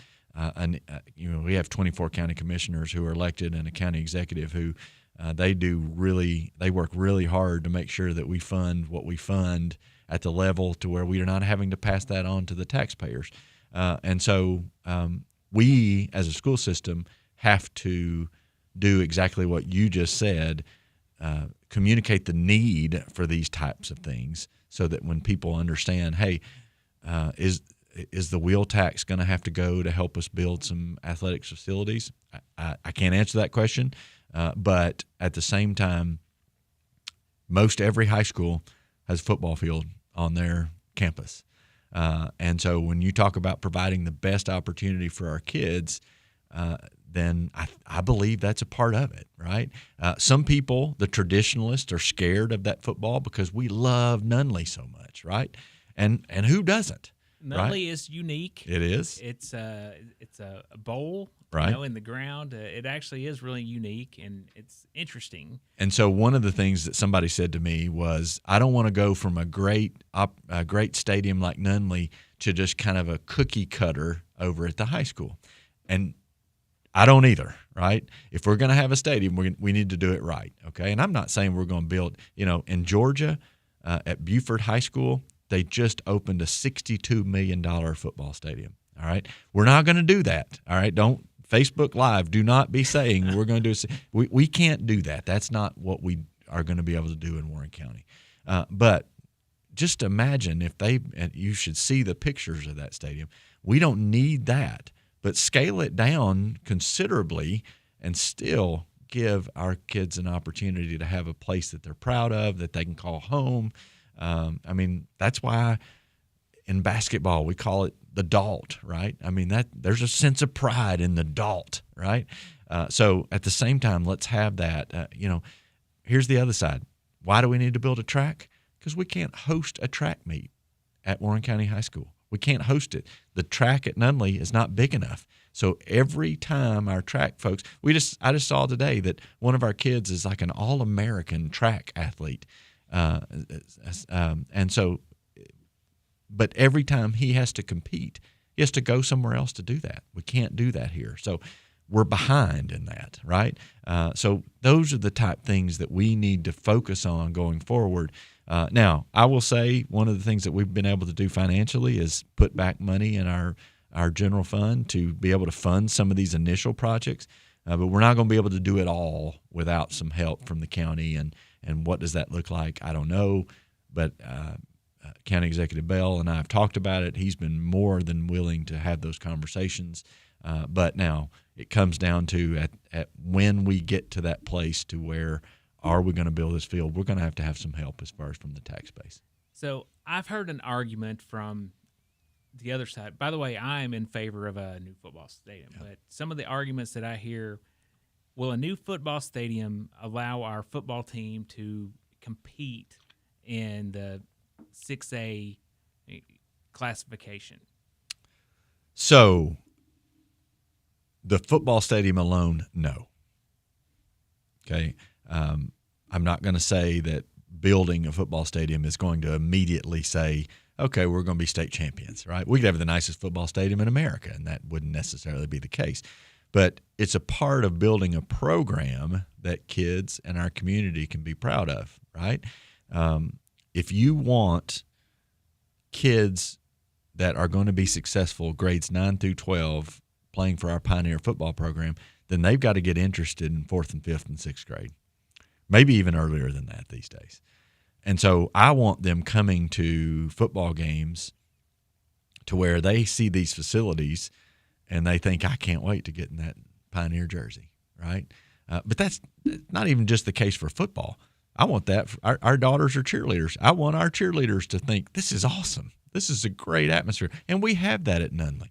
we have 24 county commissioners who are elected and a county executive who they work really hard to make sure that we fund what we fund at the level to where we are not having to pass that on to the taxpayers. And so we as a school system have to do exactly what you just said, communicate the need for these types of things so that when people understand, hey, is the wheel tax going to have to go to help us build some athletics facilities? I can't answer that question, but at the same time, most every high school has a football field on their campus. And so when you talk about providing the best opportunity for our kids, then I believe that's a part of it, right? Some people, the traditionalists, are scared of that football because we love Nunley so much, right? And who doesn't? Nunley right? is unique. It is. It's a bowl, right, in the ground. It actually is really unique, and it's interesting. And so one of the things that somebody said to me was, I don't want to go from a great stadium like Nunley to just kind of a cookie cutter over at the high school. And I don't either, right? If we're going to have a stadium, we need to do it right, okay? And I'm not saying we're going to build, in Georgia at Buford High School, they just opened a $62 million football stadium, all right? We're not going to do that, all right? Don't Facebook Live, do not be saying we're going to do – we can't do that. That's not what we are going to be able to do in Warren County. But just imagine if and you should see the pictures of that stadium. We don't need that, but scale it down considerably and still give our kids an opportunity to have a place that they're proud of, that they can call home. That's why in basketball we call it the Dalt, right? There's a sense of pride in the Dalt, right? So at the same time, let's have that. Here's the other side. Why do we need to build a track? Because we can't host a track meet at Warren County High School. We can't host it. The track at Nunley is not big enough. So every time our track folks, I just saw today that one of our kids is like an All-American track athlete. But every time he has to compete, he has to go somewhere else to do that. We can't do that here. So we're behind in that, right? So those are the type things that we need to focus on going forward. Now, I will say one of the things that we've been able to do financially is put back money in our general fund to be able to fund some of these initial projects. But we're not going to be able to do it all without some help from the county. And what does that look like? I don't know. But County Executive Bell and I have talked about it. He's been more than willing to have those conversations. But now it comes down to at when we get to that place to where are we going to build this field, we're going to have some help as far as from the tax base. So I've heard an argument from the other side. By the way, I am in favor of a new football stadium. Yeah. But some of the arguments that I hear, will a new football stadium allow our football team to compete in the 6A classification? So the football stadium alone, no. Okay. I'm not going to say that building a football stadium is going to immediately say, okay, we're going to be state champions, right? We could have the nicest football stadium in America, and that wouldn't necessarily be the case. But it's a part of building a program that kids in our community can be proud of, right? If you want kids that are going to be successful, grades 9 through 12, playing for our Pioneer football program, then they've got to get interested in 4th and 5th and 6th grade, maybe even earlier than that these days. And so I want them coming to football games to where they see these facilities and they think, I can't wait to get in that Pioneer jersey, right? But that's not even just the case for football. I want that. Our daughters are cheerleaders. I want our cheerleaders to think this is awesome. This is a great atmosphere. And we have that at Nunley.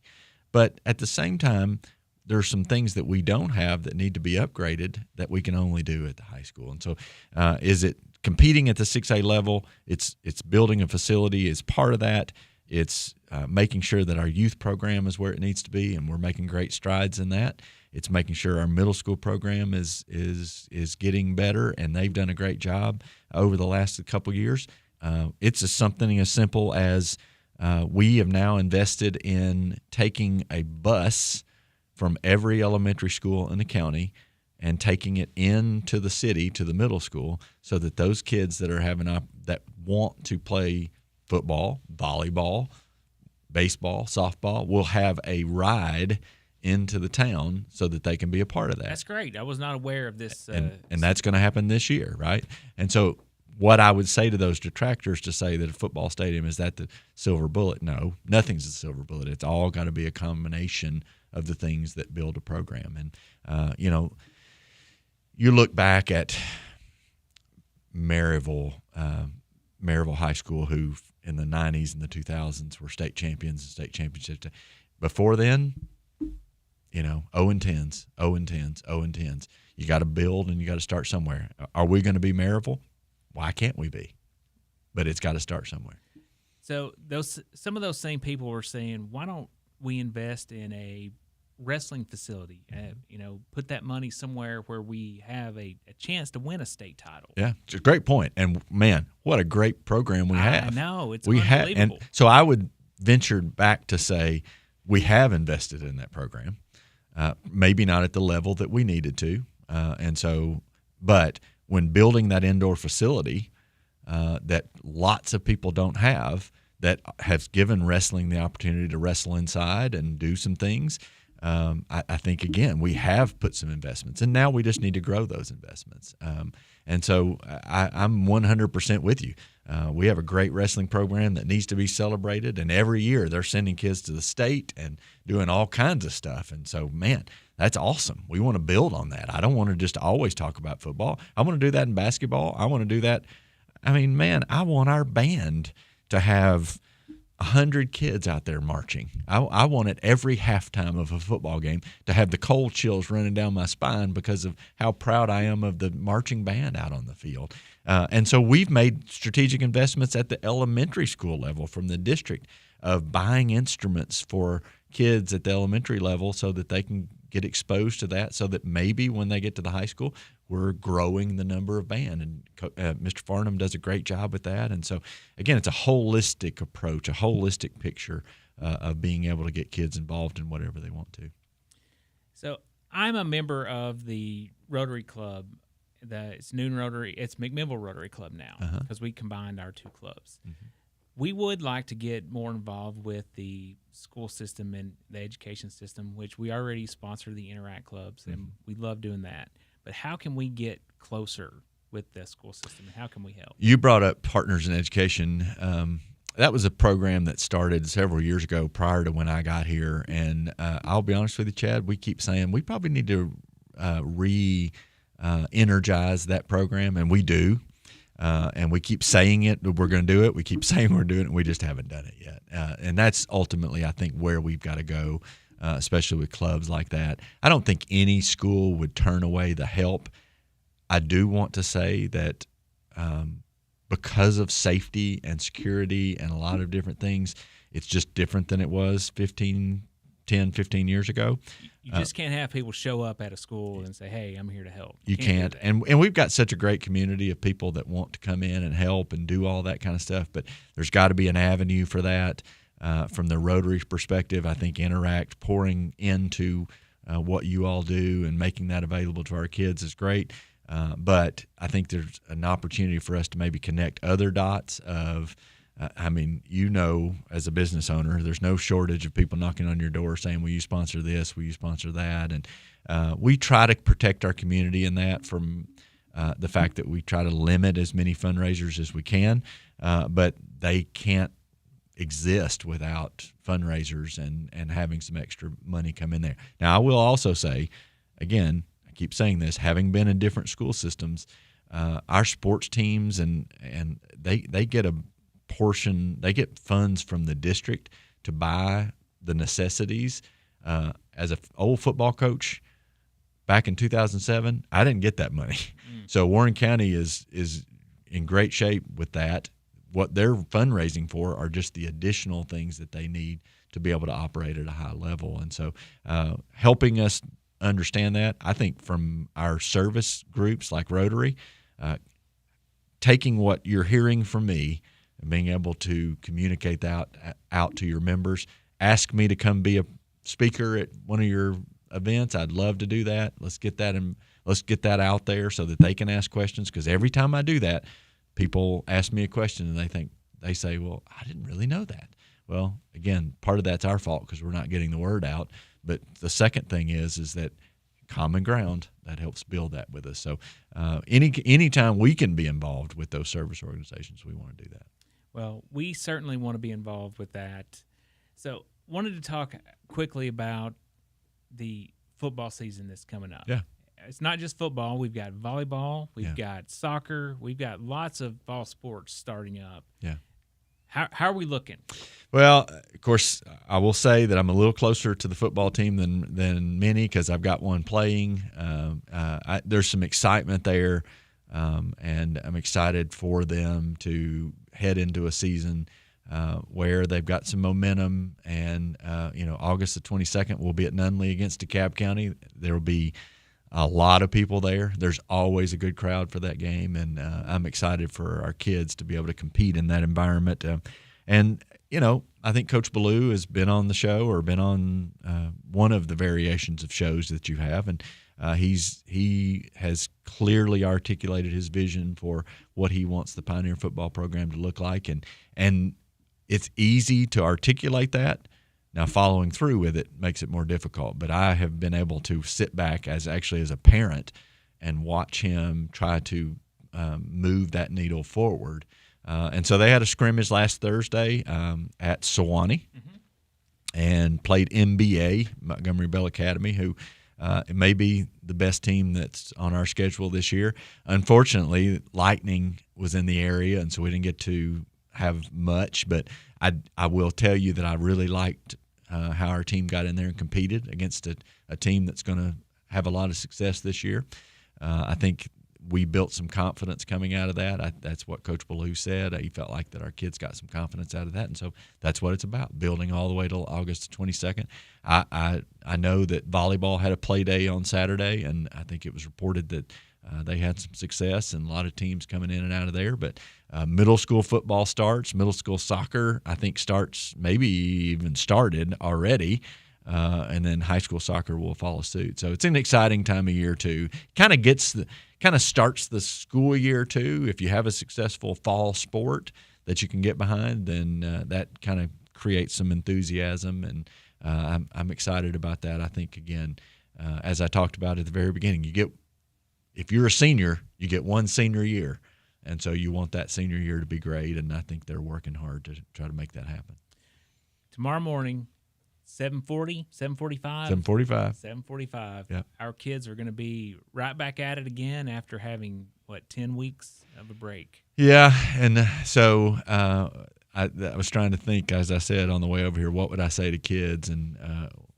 But at the same time, there's some things that we don't have that need to be upgraded that we can only do at the high school. And so is it competing at the 6A level? It's building a facility is part of that. It's making sure that our youth program is where it needs to be, and we're making great strides in that. It's making sure our middle school program is getting better, and they've done a great job over the last couple of years. It's something as simple as we have now invested in taking a bus from every elementary school in the county and taking it into the city to the middle school, so that those kids that are that want to play football, volleyball, baseball, softball will have a ride into the town so that they can be a part of that. That's great. I was not aware of this. And that's going to happen this year, right? And so what I would say to those detractors to say that a football stadium is that the silver bullet, no, nothing's the silver bullet. It's all got to be a combination of the things that build a program. And, you look back at Maryville High School, who in the 90s and the 2000s were state champions and state championships. Before then, 0-10s, 0-10s, 0-10s. You got to build and you got to start somewhere. Are we going to be Maryville? Why can't we be? But it's got to start somewhere. So some of those same people were saying, why don't we invest in a wrestling facility? Put that money somewhere where we have a chance to win a state title. Yeah, it's a great point. And man, what a great program we have. I know, it's unbelievable. And so I would venture back to say we have invested in that program. Maybe not at the level that we needed to, but when building that indoor facility that lots of people don't have, that has given wrestling the opportunity to wrestle inside and do some things, I think, again, we have put some investments, and now we just need to grow those investments. And so I'm 100% with you. We have a great wrestling program that needs to be celebrated, and every year they're sending kids to the state and doing all kinds of stuff. And so, man, that's awesome. We want to build on that. I don't want to just always talk about football. I want to do that in basketball. I want to do that. I mean, man, I want our band to have 100 kids out there marching. I want at every halftime of a football game to have the cold chills running down my spine because of how proud I am of the marching band out on the field. And so we've made strategic investments at the elementary school level from the district of buying instruments for kids at the elementary level so that they can get exposed to that, so that maybe when they get to the high school, we're growing the number of band. And Mr. Farnham does a great job with that. And so, again, it's a holistic approach, a holistic picture of being able to get kids involved in whatever they want to. So I'm a member of the Rotary Club. It's Noon Rotary. It's McMinnville Rotary Club now because we combined our two clubs. Mm-hmm. We would like to get more involved with the school system and the education system, which we already sponsor the Interact clubs, and we love doing that. But how can we get closer with the school system, and how can we help? You brought up Partners in Education. That was a program that started several years ago prior to when I got here. And I'll be honest with you, Chad, we keep saying we probably need to energize that program, and we do. And we keep saying it, we're going to do it. We keep saying we're doing it, and we just haven't done it yet. And that's ultimately, I think, where we've got to go, especially with clubs like that. I don't think any school would turn away the help. I do want to say that because of safety and security and a lot of different things, it's just different than it was 10, 15 years ago. You just can't have people show up at a school and say, hey, I'm here to help. You can't. And we've got such a great community of people that want to come in and help and do all that kind of stuff. But there's got to be an avenue for that. From the Rotary perspective, I think Interact pouring into what you all do and making that available to our kids is great. But I think there's an opportunity for us to maybe connect other dots of as a business owner, there's no shortage of people knocking on your door saying, will you sponsor this? Will you sponsor that? And we try to protect our community in that from the fact that we try to limit as many fundraisers as we can, but they can't exist without fundraisers and having some extra money come in there. Now, I will also say, again, I keep saying this, having been in different school systems, our sports teams and they get a portion, they get funds from the district to buy the necessities. As an old football coach back in 2007, I didn't get that money. So Warren County is in great shape with that. What they're fundraising for are just the additional things that they need to be able to operate at a high level. And so helping us understand that, I think from our service groups like Rotary, taking what you're hearing from me and being able to communicate that out to your members. Ask me to come be a speaker at one of your events. I'd love to do that. Let's get that out there so that they can ask questions, because every time I do that, people ask me a question and they say, well, I didn't really know that. Well, again, part of that's our fault because we're not getting the word out. But the second thing is that common ground that helps build that with us. So anytime we can be involved with those service organizations, we want to do that. Well, we certainly want to be involved with that. So wanted to talk quickly about the football season that's coming up. Yeah. It's not just football. We've got volleyball. We've got soccer. We've got lots of fall sports starting up. Yeah. How are we looking? Well, of course, I will say that I'm a little closer to the football team than many because I've got one playing. There's some excitement there, and I'm excited for them to head into a season where they've got some momentum. And, August the 22nd, we'll be at Nunley against DeKalb County. There will be a lot of people there. There's always a good crowd for that game, and I'm excited for our kids to be able to compete in that environment. I think Coach Ballou has been on the show or been on one of the variations of shows that you have, and he has clearly articulated his vision for what he wants the Pioneer football program to look like, and it's easy to articulate that. Now, following through with it makes it more difficult, but I have been able to sit back as a parent and watch him try to move that needle forward. And so they had a scrimmage last Thursday at Sewanee and played MBA, Montgomery Bell Academy, who may be the best team that's on our schedule this year. Unfortunately, lightning was in the area, and so we didn't get to have much, but I will tell you that I really liked how our team got in there and competed against a team that's going to have a lot of success this year. I think we built some confidence coming out of that. That's what Coach Ballou said. He felt like that our kids got some confidence out of that, and so that's what it's about, building all the way till August 22nd. I know that volleyball had a play day on Saturday, and I think it was reported that they had some success and a lot of teams coming in and out of there. But middle school football starts. Middle school soccer, I think, starts, maybe even started already. And then high school soccer will follow suit. So it's an exciting time of year, too. Kind of starts the school year, too. If you have a successful fall sport that you can get behind, then that kind of creates some enthusiasm. And I'm excited about that. I think, again, as I talked about at the very beginning, if you're a senior, you get one senior year. And so you want that senior year to be great, and I think they're working hard to try to make that happen. Tomorrow morning, 7:45? 7:45. Yep. Our kids are going to be right back at it again after having, 10 weeks of a break? Yeah, and so I was trying to think, as I said on the way over here, what would I say to kids? And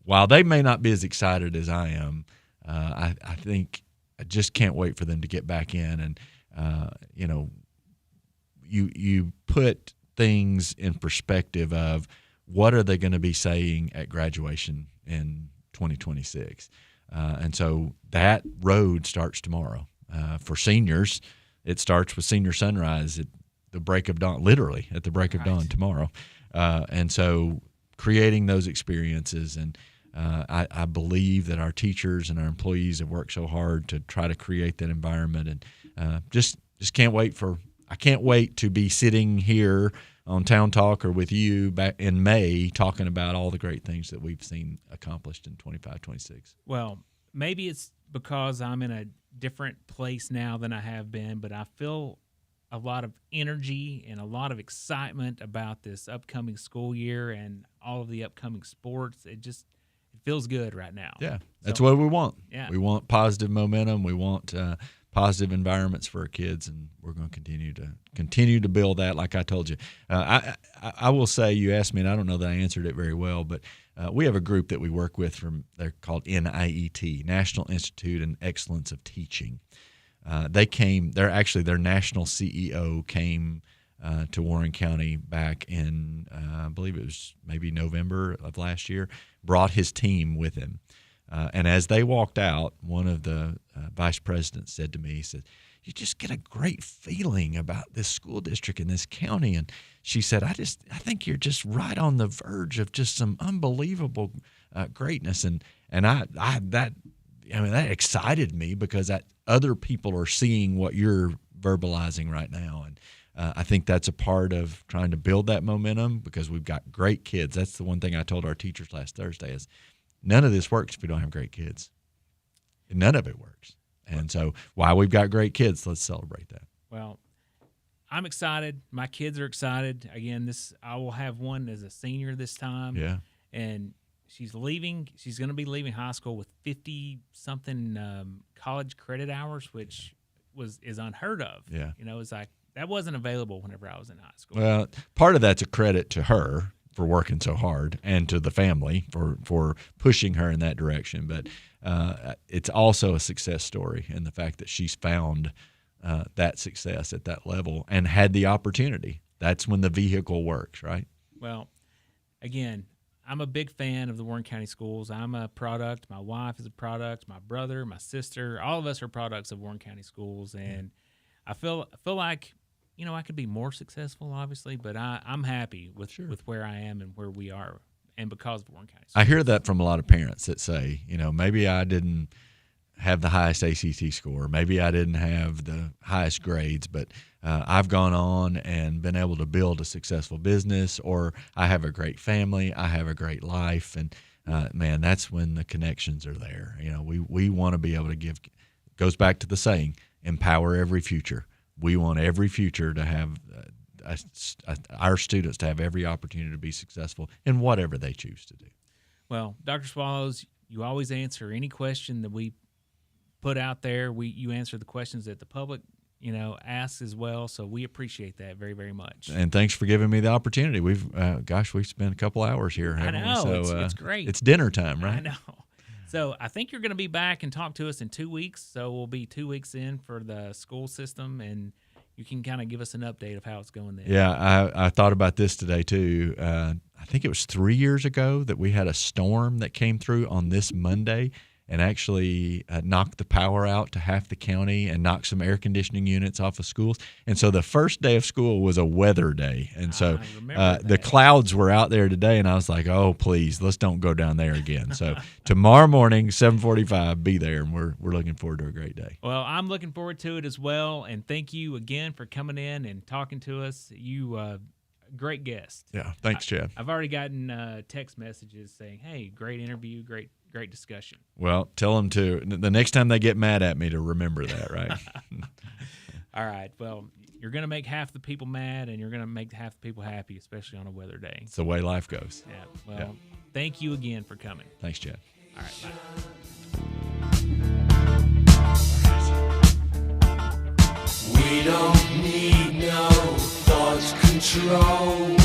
while they may not be as excited as I am, I think I just can't wait for them to get back in. And, you put things in perspective of what are they going to be saying at graduation in 2026. And so that road starts tomorrow. For seniors, it starts with senior sunrise at the break of dawn, literally at the break of dawn tomorrow. And so creating those experiences, and I believe that our teachers and our employees have worked so hard to try to create that environment, and just can't wait I can't wait to be sitting here on Town Talk or with you back in May talking about all the great things that we've seen accomplished in 25-26. Well, maybe it's because I'm in a different place now than I have been, but I feel a lot of energy and a lot of excitement about this upcoming school year and all of the upcoming sports. It feels good right now. Yeah, that's what we want. Yeah. We want positive momentum. We want positive environments for our kids, and we're going to continue to build that. Like I told you, I will say, you asked me, and I don't know that I answered it very well, but we have a group that we work with they're called NIET, National Institute in Excellence of Teaching. Their national CEO came to Warren County back in, I believe it was maybe November of last year, brought his team with him. And as they walked out, one of the vice presidents said to me, he said, "You just get a great feeling about this school district in this county." And she said, I think you're just right on the verge of just some unbelievable greatness. And that excited me, because other people are seeing what you're verbalizing right now. And I think that's a part of trying to build that momentum, because we've got great kids. That's the one thing I told our teachers last Thursday is none of this works if we don't have great kids. None of it works. And so while we've got great kids, let's celebrate that. Well, I'm excited. My kids are excited. Again, I will have one as a senior this time. Yeah. And she's leaving. She's going to be leaving high school with 50-something college credit hours, which is unheard of. Yeah. It's like that wasn't available whenever I was in high school. Well, part of that's a credit to her for working so hard, and to the family for pushing her in that direction. But it's also a success story in the fact that she's found that success at that level and had the opportunity. That's when the vehicle works, right? Well, again, I'm a big fan of the Warren County Schools. I'm a product. My wife is a product. My brother, my sister, all of us are products of Warren County Schools. And I feel like, I could be more successful, obviously, but I'm happy with where I am and where we are, and because of Warren County Schools. I hear that from a lot of parents that say, maybe I didn't have the highest ACT score, maybe I didn't have the highest grades, but I've gone on and been able to build a successful business, or I have a great family, I have a great life, and man, that's when the connections are there. We want to be able to give. Goes back to the saying, empower every future. We want every future to have our students to have every opportunity to be successful in whatever they choose to do. Well, Dr. Swallows, you always answer any question that we put out there. You answer the questions that the public, asks as well. So we appreciate that very, very much. And thanks for giving me the opportunity. We've spent a couple hours here. I know. So, it's great. It's dinner time, right? I know. So I think you're going to be back and talk to us in 2 weeks. So we'll be 2 weeks in for the school system, and you can kind of give us an update of how it's going there. Yeah, I thought about this today too. I think it was 3 years ago that we had a storm that came through on this Monday and actually knocked the power out to half the county and knocked some air conditioning units off of schools. And so the first day of school was a weather day. And so the clouds were out there today, and I was like, oh, please, let's don't go down there again. So tomorrow morning, 7:45, be there, and we're looking forward to a great day. Well, I'm looking forward to it as well, and thank you again for coming in and talking to us. You great guest. Yeah, thanks, Chad. I've already gotten text messages saying, hey, great interview, great discussion. Well, tell them the next time they get mad at me to remember that, right? All right. Well, you're going to make half the people mad, and you're going to make half the people happy, especially on a weather day. It's the way life goes. Yeah. Well, Thank you again for coming. Thanks, Chad. All right. Bye. We don't need no thought control.